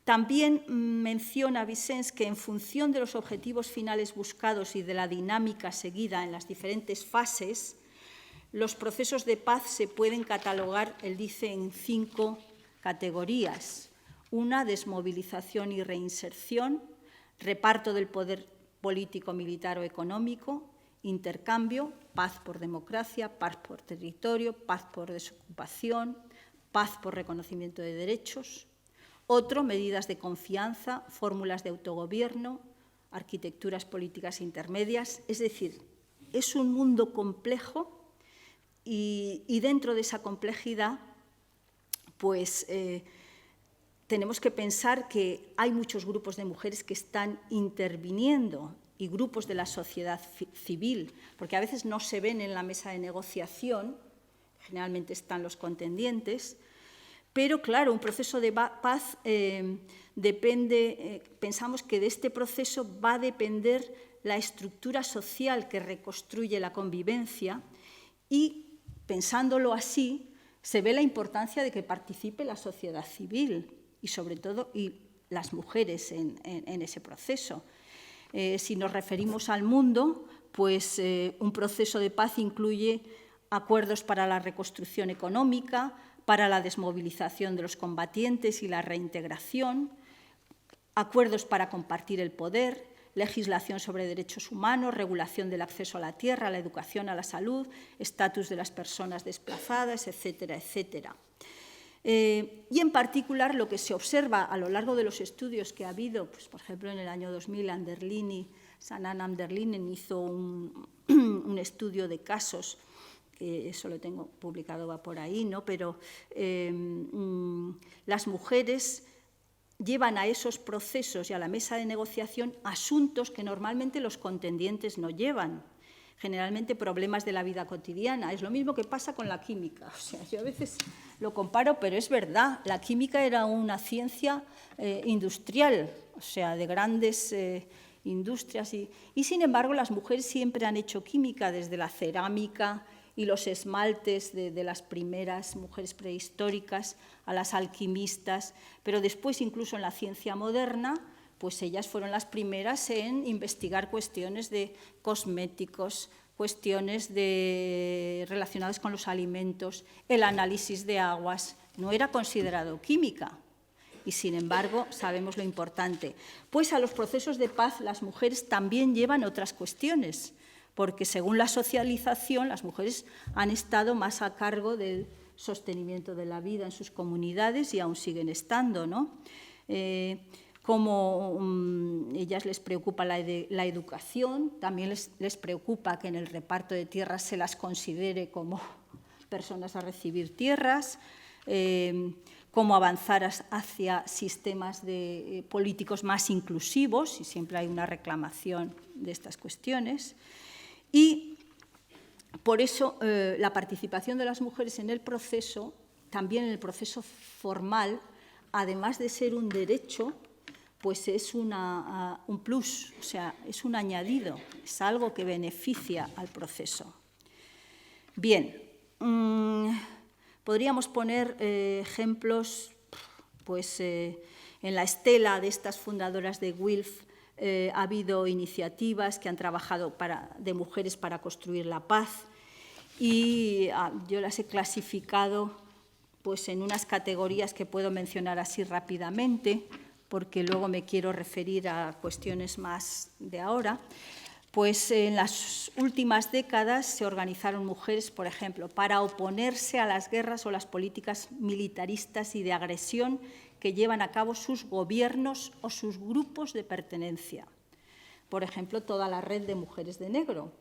B: También menciona Vicens que en función de los objetivos finales buscados y de la dinámica seguida en las diferentes fases, los procesos de paz se pueden catalogar, él dice, en 5 categorías. Una, desmovilización y reinserción, reparto del poder político, militar o económico, intercambio, paz por democracia, paz por territorio, paz por desocupación, paz por reconocimiento de derechos. Otro, medidas de confianza, fórmulas de autogobierno, arquitecturas políticas intermedias. Es decir, es un mundo complejo y dentro de esa complejidad, pues tenemos que pensar que hay muchos grupos de mujeres que están interviniendo y grupos de la sociedad civil, porque a veces no se ven en la mesa de negociación, generalmente están los contendientes. Pero, claro, un proceso de paz depende, pensamos que de este proceso va a depender la estructura social que reconstruye la convivencia y, pensándolo así, se ve la importancia de que participe la sociedad civil y, sobre todo, y las mujeres en ese proceso. Si nos referimos al mundo, pues un proceso de paz incluye acuerdos para la reconstrucción económica, para la desmovilización de los combatientes y la reintegración, acuerdos para compartir el poder, legislación sobre derechos humanos, regulación del acceso a la tierra, a la educación, a la salud, estatus de las personas desplazadas, etcétera, etcétera. Y en particular lo que se observa a lo largo de los estudios que ha habido, pues, por ejemplo, en el año 2000, Sanaan Anderlinen hizo un estudio de casos, eso lo tengo publicado, va por ahí, ¿no? Pero las mujeres llevan a esos procesos y a la mesa de negociación asuntos que normalmente los contendientes no llevan, generalmente problemas de la vida cotidiana. Es lo mismo que pasa con la química. O sea, yo a veces lo comparo, pero es verdad, la química era una ciencia industrial, o sea, de grandes industrias, y sin embargo las mujeres siempre han hecho química, desde la cerámica y los esmaltes de las primeras mujeres prehistóricas a las alquimistas, pero después incluso en la ciencia moderna, pues ellas fueron las primeras en investigar cuestiones de cosméticos, cuestiones relacionadas con los alimentos, el análisis de aguas. No era considerado química y, sin embargo, sabemos lo importante. Pues a los procesos de paz las mujeres también llevan otras cuestiones, porque según la socialización las mujeres han estado más a cargo del sostenimiento de la vida en sus comunidades y aún siguen estando, ¿no? Como ellas les preocupa la educación, también les preocupa que en el reparto de tierras se las considere como personas a recibir tierras, cómo avanzar hacia sistemas políticos más inclusivos, y siempre hay una reclamación de estas cuestiones. Y por eso la participación de las mujeres en el proceso, también en el proceso formal, además de ser un derecho, pues es un plus, o sea, es un añadido, es algo que beneficia al proceso. Bien, podríamos poner ejemplos, pues en la estela de estas fundadoras de WILPF, ha habido iniciativas que han trabajado de mujeres para construir la paz y yo las he clasificado pues, en unas categorías que puedo mencionar así rápidamente, porque luego me quiero referir a cuestiones más de ahora. Pues en las últimas décadas se organizaron mujeres, por ejemplo, para oponerse a las guerras o las políticas militaristas y de agresión que llevan a cabo sus gobiernos o sus grupos de pertenencia. Por ejemplo, toda la red de mujeres de negro,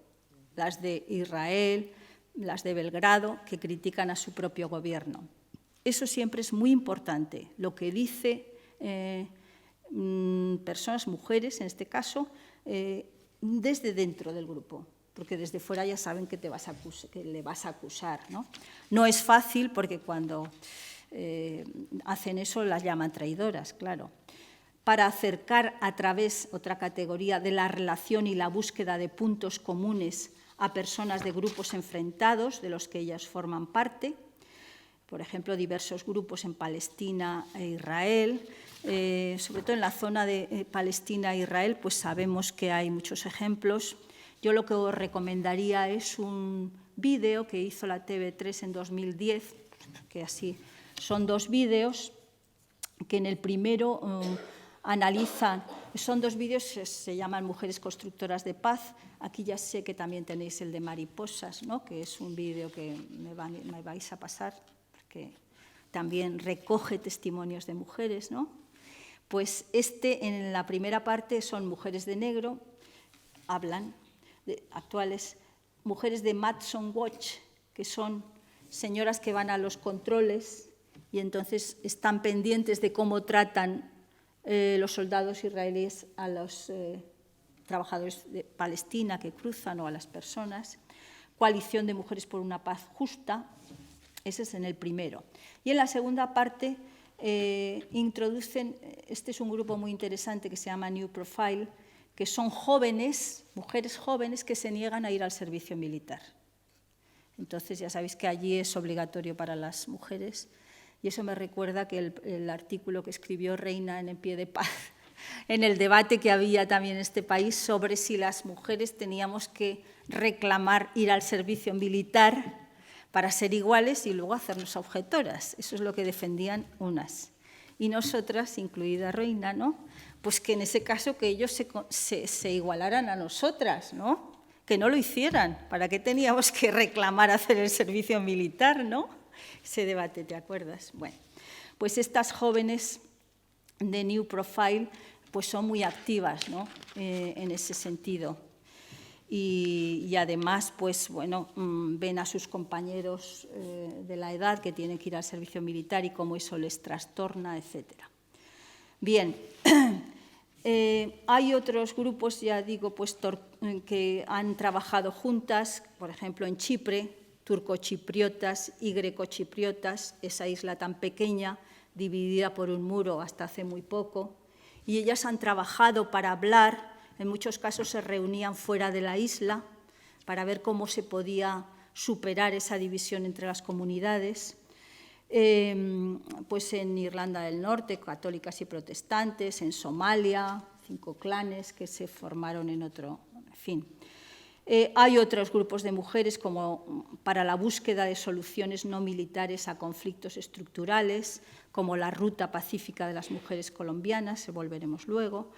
B: las de Israel, las de Belgrado, que critican a su propio gobierno. Eso siempre es muy importante, lo que dice personas, mujeres en este caso, desde dentro del grupo, porque desde fuera ya saben que le vas a acusar, ¿no? No es fácil porque cuando hacen eso las llaman traidoras, claro. para acercar a través, otra categoría, de la relación y la búsqueda de puntos comunes a personas de grupos enfrentados, de los que ellas forman parte. Por ejemplo, diversos grupos en Palestina e Israel. Sobre todo en la zona de Palestina e Israel, pues sabemos que hay muchos ejemplos. Yo lo que os recomendaría es un vídeo que hizo la TV3 en 2010, que así son 2 vídeos, que en el primero analizan, son 2 vídeos, se llaman Mujeres Constructoras de Paz. Aquí ya sé que también tenéis el de Mariposas, ¿no? Que es un vídeo que me vais a pasar, porque también recoge testimonios de mujeres, ¿no? Pues en la primera parte son mujeres de negro, hablan, actuales, mujeres de Madison Watch, que son señoras que van a los controles y entonces están pendientes de cómo tratan los soldados israelíes a los trabajadores de Palestina que cruzan o a las personas. Coalición de Mujeres por una Paz Justa, ese es en el primero. Y en la segunda parte introducen, este es un grupo muy interesante que se llama New Profile, que son jóvenes, mujeres jóvenes que se niegan a ir al servicio militar. Entonces ya sabéis que allí es obligatorio para las mujeres. Y eso me recuerda que el artículo que escribió Reina en Pie de Paz, en el debate que había también en este país sobre si las mujeres teníamos que reclamar ir al servicio militar para ser iguales y luego hacernos objetoras. Eso es lo que defendían unas. Y nosotras, incluida Reina, ¿no? Pues que en ese caso que ellos se igualaran a nosotras, ¿no? Que no lo hicieran. ¿Para qué teníamos que reclamar hacer el servicio militar, no? Ese debate, ¿te acuerdas? Bueno, pues estas jóvenes de New Profile pues son muy activas, ¿no? En ese sentido. Y además, pues, bueno, ven a sus compañeros de la edad que tienen que ir al servicio militar y cómo eso les trastorna, etc. Bien, hay otros grupos, ya digo, pues, que han trabajado juntas, por ejemplo, en Chipre, turcochipriotas y grecochipriotas, esa isla tan pequeña, dividida por un muro hasta hace muy poco, y ellas han trabajado para hablar. En muchos casos se reunían fuera de la isla para ver cómo se podía superar esa división entre las comunidades. Pues en Irlanda del Norte, católicas y protestantes, en Somalia, 5 clanes que se formaron en otro, en fin. Hay otros grupos de mujeres como para la búsqueda de soluciones no militares a conflictos estructurales, como la Ruta Pacífica de las Mujeres Colombianas, se volveremos luego.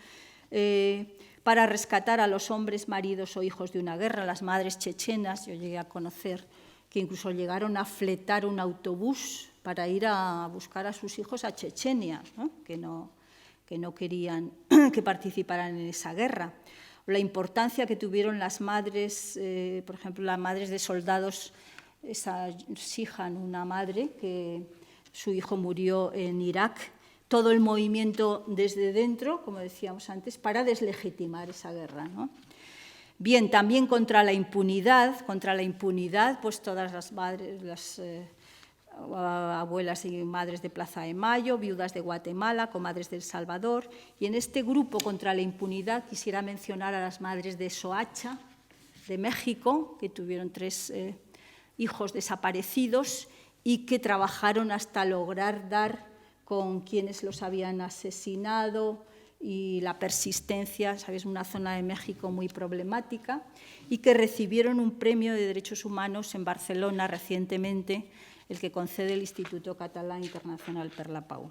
B: Para rescatar a los hombres, maridos o hijos de una guerra, las madres chechenas, yo llegué a conocer que incluso llegaron a fletar un autobús para ir a buscar a sus hijos a Chechenia, ¿no? Que no querían que participaran en esa guerra. La importancia que tuvieron las madres, por ejemplo, las madres de soldados, esa Sihan, una madre que su hijo murió en Irak, todo el movimiento desde dentro, como decíamos antes, para deslegitimar esa guerra, ¿no? Bien, también contra la impunidad, pues todas las madres, las abuelas y madres de Plaza de Mayo, viudas de Guatemala, comadres de El Salvador, y en este grupo contra la impunidad quisiera mencionar a las madres de Soacha, de México, que tuvieron 3 hijos desaparecidos y que trabajaron hasta lograr dar con quienes los habían asesinado y la persistencia, ¿sabes? Una zona de México muy problemática, y que recibieron un premio de derechos humanos en Barcelona recientemente, el que concede el Instituto Català Internacional per la Pau.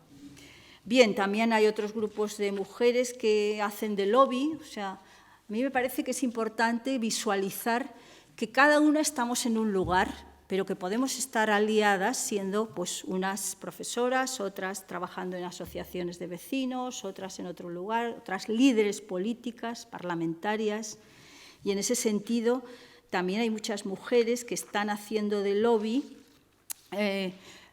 B: Bien, también hay otros grupos de mujeres que hacen de lobby, o sea, a mí me parece que es importante visualizar que cada una estamos en un lugar, pero que podemos estar aliadas siendo pues, unas profesoras, otras trabajando en asociaciones de vecinos, otras en otro lugar, otras líderes políticas, parlamentarias. Y en ese sentido también hay muchas mujeres que están haciendo de lobby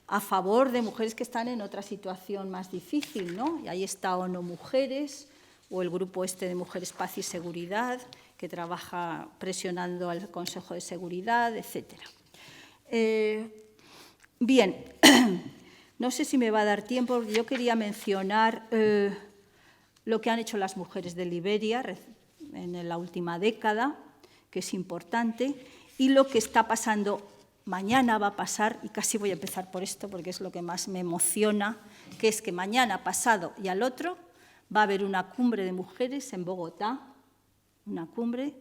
B: a favor de mujeres que están en otra situación más difícil, ¿no? Y ahí está ONU Mujeres o el grupo de Mujeres, Paz y Seguridad, que trabaja presionando al Consejo de Seguridad, etcétera. Bien, no sé si me va a dar tiempo, yo quería mencionar lo que han hecho las mujeres de Liberia en la última década, que es importante, y lo que está pasando mañana va a pasar, y casi voy a empezar por esto porque es lo que más me emociona, que es que mañana, pasado y al otro va a haber una cumbre de mujeres en Bogotá, una cumbre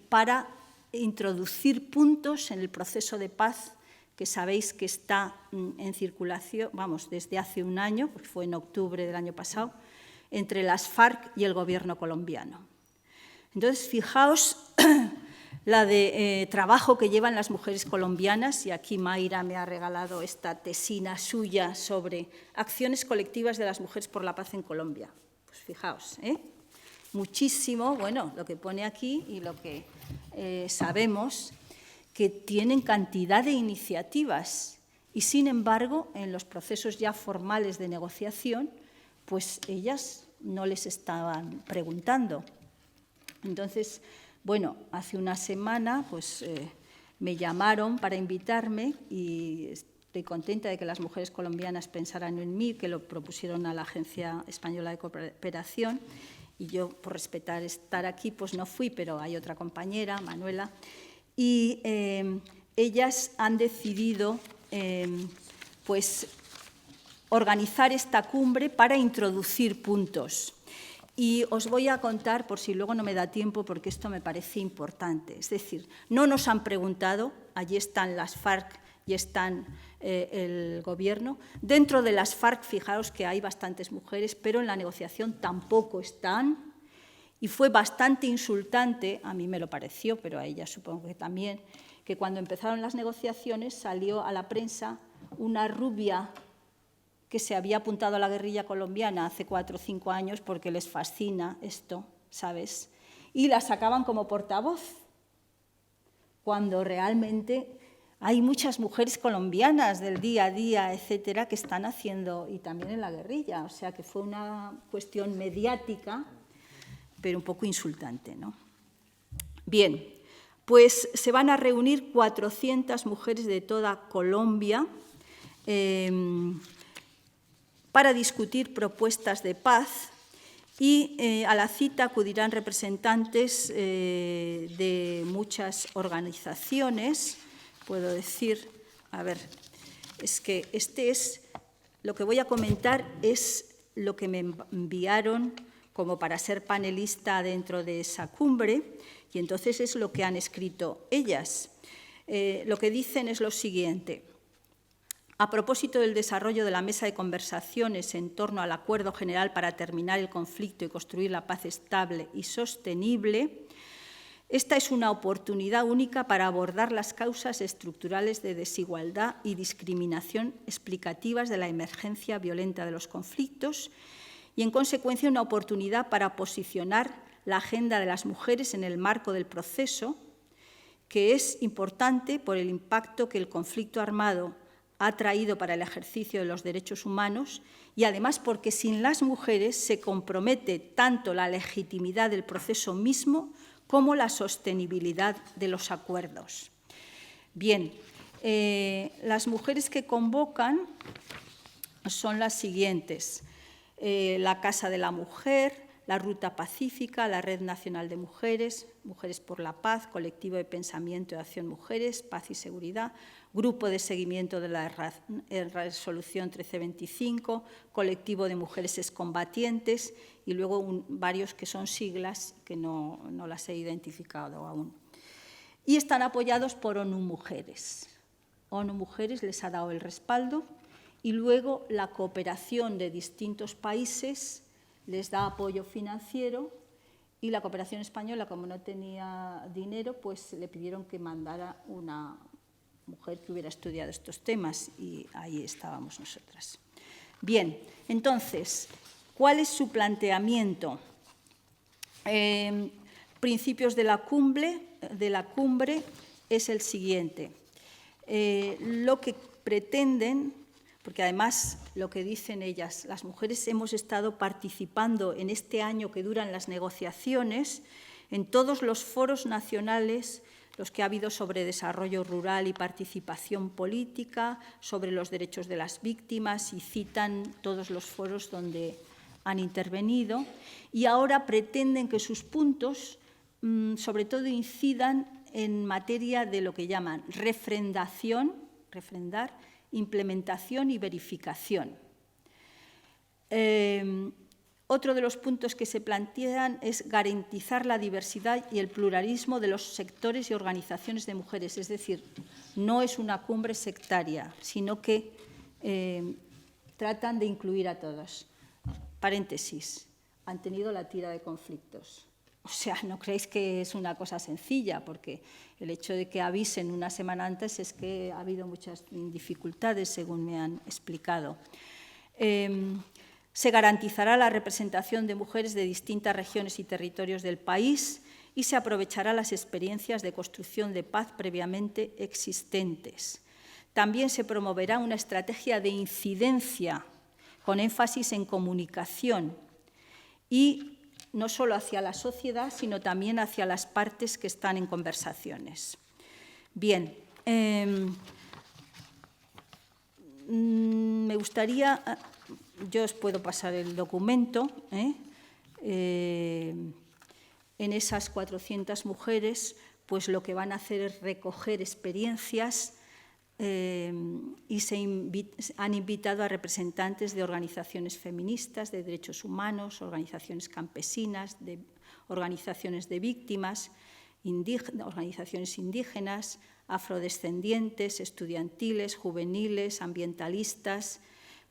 B: para introducir puntos en el proceso de paz que sabéis que está en circulación, vamos, desde hace un año, porque fue en octubre del año pasado, entre las FARC y el gobierno colombiano. Entonces, fijaos la de trabajo que llevan las mujeres colombianas, y aquí Mayra me ha regalado esta tesina suya sobre acciones colectivas de las mujeres por la paz en Colombia. Pues fijaos, muchísimo, bueno, lo que pone aquí y lo que sabemos, que tienen cantidad de iniciativas y, sin embargo, en los procesos ya formales de negociación, pues ellas no les estaban preguntando. Entonces, bueno, hace una semana pues, me llamaron para invitarme y estoy contenta de que las mujeres colombianas pensaran en mí, que lo propusieron a la Agencia Española de Cooperación, y yo, por respetar estar aquí, pues no fui, pero hay otra compañera, Manuela, y ellas han decidido pues, organizar esta cumbre para introducir puntos. Y os voy a contar, por si luego no me da tiempo, porque esto me parece importante. Es decir, no nos han preguntado, allí están las FARC y están el Gobierno. Dentro de las FARC, fijaos que hay bastantes mujeres, pero en la negociación tampoco están. Y fue bastante insultante, a mí me lo pareció, pero a ella supongo que también, que cuando empezaron las negociaciones salió a la prensa una rubia que se había apuntado a la guerrilla colombiana hace 4 o 5 años porque les fascina esto, ¿sabes? Y la sacaban como portavoz, cuando realmente hay muchas mujeres colombianas del día a día, etcétera, que están haciendo, y también en la guerrilla, o sea que fue una cuestión mediática, pero un poco insultante, ¿no? Bien, pues se van a reunir 400 mujeres de toda Colombia para discutir propuestas de paz, y a la cita acudirán representantes de muchas organizaciones. Puedo decir, a ver, es que lo que voy a comentar es lo que me enviaron como para ser panelista dentro de esa cumbre, y entonces es lo que han escrito ellas. Lo que dicen es lo siguiente. A propósito del desarrollo de la mesa de conversaciones en torno al Acuerdo General para terminar el conflicto y construir la paz estable y sostenible, esta es una oportunidad única para abordar las causas estructurales de desigualdad y discriminación explicativas de la emergencia violenta de los conflictos y, en consecuencia, una oportunidad para posicionar la agenda de las mujeres en el marco del proceso, que es importante por el impacto que el conflicto armado ha traído para el ejercicio de los derechos humanos y, además, porque sin las mujeres se compromete tanto la legitimidad del proceso mismo como la sostenibilidad de los acuerdos. Bien, las mujeres que convocan son las siguientes. La Casa de la Mujer, la Ruta Pacífica, la Red Nacional de Mujeres, Mujeres por la Paz, Colectivo de Pensamiento y Acción Mujeres, Paz y Seguridad, Grupo de Seguimiento de la Resolución 1325, Colectivo de Mujeres Excombatientes y luego varios que son siglas que no las he identificado aún. Y están apoyados por ONU Mujeres. ONU Mujeres les ha dado el respaldo y luego la cooperación de distintos países les da apoyo financiero, y la cooperación española, como no tenía dinero, pues le pidieron que mandara una mujer que hubiera estudiado estos temas, y ahí estábamos nosotras. Bien, entonces, ¿cuál es su planteamiento? Principios de la cumbre es el siguiente. Lo que pretenden, porque además lo que dicen ellas, las mujeres hemos estado participando en este año que duran las negociaciones en todos los foros nacionales, los que ha habido sobre desarrollo rural y participación política, sobre los derechos de las víctimas, y citan todos los foros donde han intervenido y ahora pretenden que sus puntos, sobre todo, incidan en materia de lo que llaman refrendación, refrendar, implementación y verificación. Otro de los puntos que se plantean es garantizar la diversidad y el pluralismo de los sectores y organizaciones de mujeres. Es decir, no es una cumbre sectaria, sino que tratan de incluir a todos. Paréntesis, han tenido la tira de conflictos. O sea, no creéis que es una cosa sencilla, porque el hecho de que avisen una semana antes es que ha habido muchas dificultades, según me han explicado. Se garantizará la representación de mujeres de distintas regiones y territorios del país y se aprovechará las experiencias de construcción de paz previamente existentes. También se promoverá una estrategia de incidencia con énfasis en comunicación y no solo hacia la sociedad, sino también hacia las partes que están en conversaciones. Bien, me gustaría... Yo os puedo pasar el documento. En esas 400 mujeres, pues lo que van a hacer es recoger experiencias y han invitado a representantes de organizaciones feministas, de derechos humanos, organizaciones campesinas, de organizaciones de víctimas, organizaciones indígenas, afrodescendientes, estudiantiles, juveniles, ambientalistas,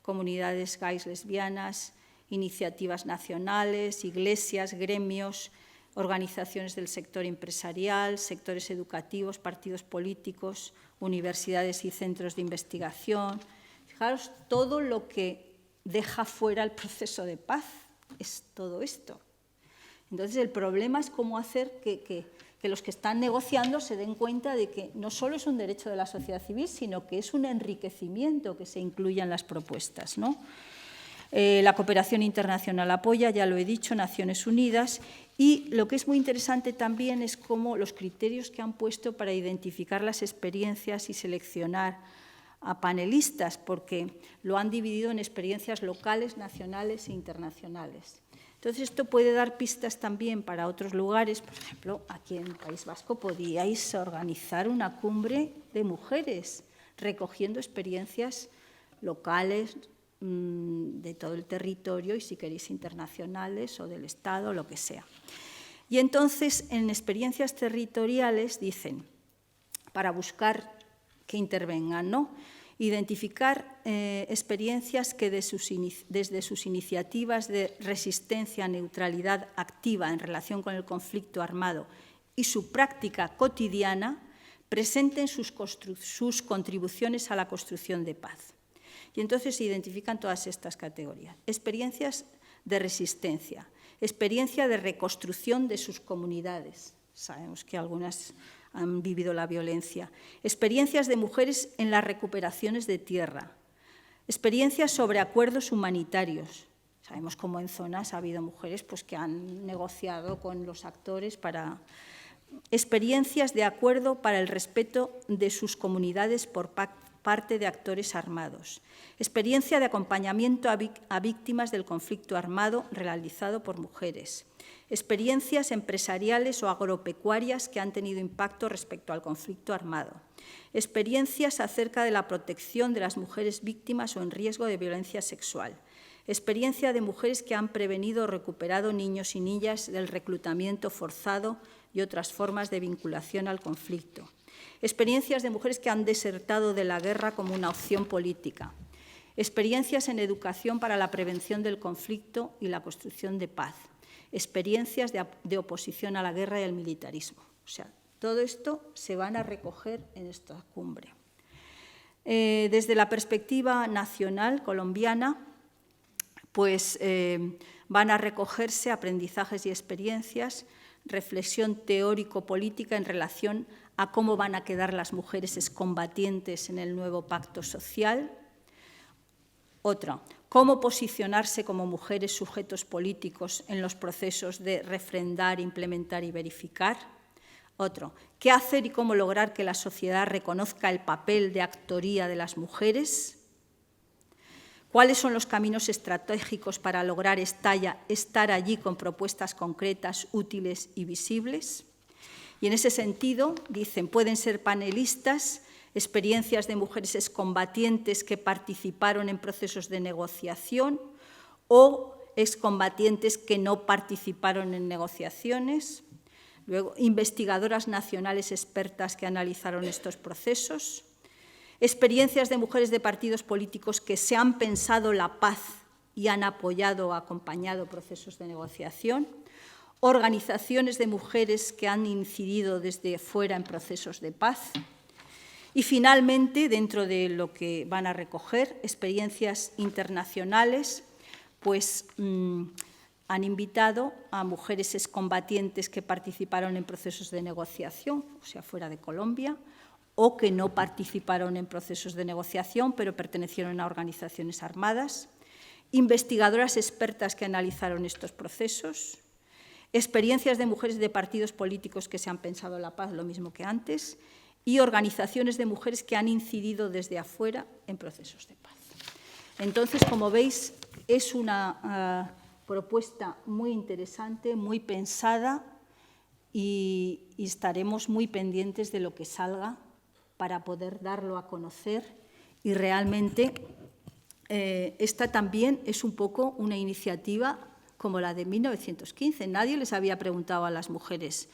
B: comunidades gays, lesbianas, iniciativas nacionales, iglesias, gremios, organizaciones del sector empresarial, sectores educativos, partidos políticos, universidades y centros de investigación. Fijaros, todo lo que deja fuera el proceso de paz es todo esto. Entonces, el problema es cómo hacer que los que están negociando se den cuenta de que no solo es un derecho de la sociedad civil, sino que es un enriquecimiento que se incluya en las propuestas, ¿no? La cooperación internacional apoya, ya lo he dicho, Naciones Unidas, y lo que es muy interesante también es cómo los criterios que han puesto para identificar las experiencias y seleccionar a panelistas, porque lo han dividido en experiencias locales, nacionales e internacionales. Entonces, esto puede dar pistas también para otros lugares. Por ejemplo, aquí en el País Vasco podíais organizar una cumbre de mujeres recogiendo experiencias locales de todo el territorio y, si queréis, internacionales o del Estado, lo que sea. Y entonces, en experiencias territoriales, dicen, para buscar que intervengan, ¿no? Identificar experiencias que desde sus iniciativas de resistencia, neutralidad activa en relación con el conflicto armado y su práctica cotidiana presenten sus contribuciones a la construcción de paz. Y entonces se identifican todas estas categorías. Experiencias de resistencia, experiencia de reconstrucción de sus comunidades. Sabemos que algunas han vivido la violencia. Experiencias de mujeres en las recuperaciones de tierra. Experiencias sobre acuerdos humanitarios. Sabemos cómo en zonas ha habido mujeres pues, que han negociado con los actores para... Experiencias de acuerdo para el respeto de sus comunidades por parte de actores armados. Experiencia de acompañamiento a víctimas del conflicto armado realizado por mujeres. Experiencias empresariales o agropecuarias que han tenido impacto respecto al conflicto armado. Experiencias acerca de la protección de las mujeres víctimas o en riesgo de violencia sexual. Experiencia de mujeres que han prevenido o recuperado niños y niñas del reclutamiento forzado y otras formas de vinculación al conflicto. Experiencias de mujeres que han desertado de la guerra como una opción política. Experiencias en educación para la prevención del conflicto y la construcción de paz. Experiencias de oposición a la guerra y al militarismo. O sea, todo esto se van a recoger en esta cumbre. Desde la perspectiva nacional colombiana, pues van a recogerse aprendizajes y experiencias, reflexión teórico-política en relación a cómo van a quedar las mujeres excombatientes en el nuevo pacto social. Otra, cómo posicionarse como mujeres sujetos políticos en los procesos de refrendar, implementar y verificar. Otro, qué hacer y cómo lograr que la sociedad reconozca el papel de actoría de las mujeres. ¿Cuáles son los caminos estratégicos para lograr estar allí con propuestas concretas, útiles y visibles? Y en ese sentido, dicen, pueden ser panelistas, experiencias de mujeres excombatientes que participaron en procesos de negociación o excombatientes que no participaron en negociaciones. Luego, investigadoras nacionales expertas que analizaron estos procesos. Experiencias de mujeres de partidos políticos que se han pensado la paz y han apoyado o acompañado procesos de negociación. Organizaciones de mujeres que han incidido desde fuera en procesos de paz. Y finalmente, dentro de lo que van a recoger, experiencias internacionales, pues han invitado a mujeres excombatientes que participaron en procesos de negociación, o sea, fuera de Colombia, o que no participaron en procesos de negociación, pero pertenecieron a organizaciones armadas, investigadoras expertas que analizaron estos procesos, experiencias de mujeres de partidos políticos que se han pensado la paz, lo mismo que antes, y organizaciones de mujeres que han incidido desde afuera en procesos de paz. Entonces, como veis, es una propuesta muy interesante, muy pensada, y estaremos muy pendientes de lo que salga para poder darlo a conocer. Y realmente esta también es un poco una iniciativa como la de 1915. Nadie les había preguntado a las mujeres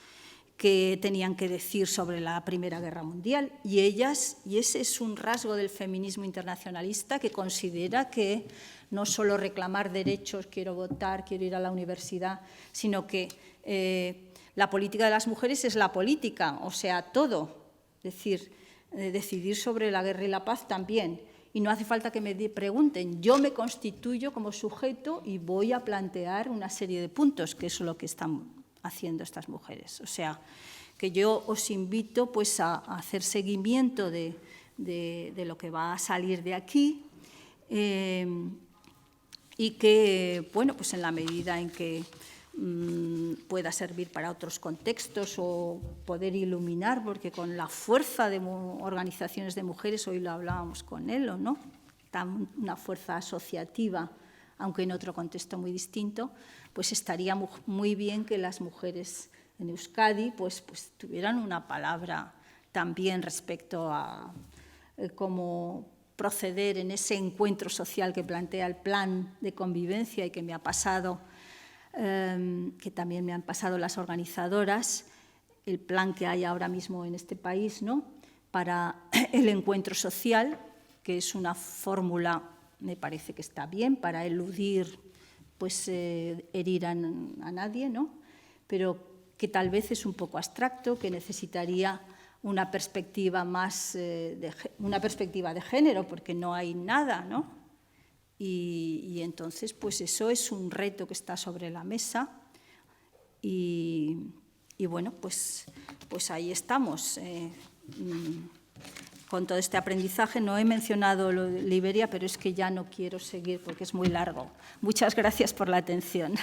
B: qué tenían que decir sobre la Primera Guerra Mundial, y ellas, y ese es un rasgo del feminismo internacionalista, que considera que no solo reclamar derechos, quiero votar, quiero ir a la universidad, sino que la política de las mujeres es la política, o sea, todo. Es decir, decidir sobre la guerra y la paz también. Y no hace falta que me pregunten, yo me constituyo como sujeto y voy a plantear una serie de puntos, que es lo que están haciendo estas mujeres. O sea, que yo os invito pues, a hacer seguimiento de lo que va a salir de aquí y que, bueno, pues en la medida en que pueda servir para otros contextos o poder iluminar, porque con la fuerza de organizaciones de mujeres, hoy lo hablábamos con Elo, ¿no? Una fuerza asociativa, aunque en otro contexto muy distinto, pues estaría muy bien que las mujeres en Euskadi pues tuvieran una palabra también respecto a cómo proceder en ese encuentro social que plantea el plan de convivencia y que me ha pasado, que también me han pasado las organizadoras, el plan que hay ahora mismo en este país, ¿no?, para el encuentro social, que es una fórmula, me parece que está bien, para eludir, pues, herir a nadie, ¿no?, pero que tal vez es un poco abstracto, que necesitaría una perspectiva más, una perspectiva de género, porque no hay nada, ¿no? Y entonces, pues eso es un reto que está sobre la mesa y bueno, pues ahí estamos. Con todo este aprendizaje no he mencionado lo de Liberia, pero es que ya no quiero seguir porque es muy largo. Muchas gracias por la atención.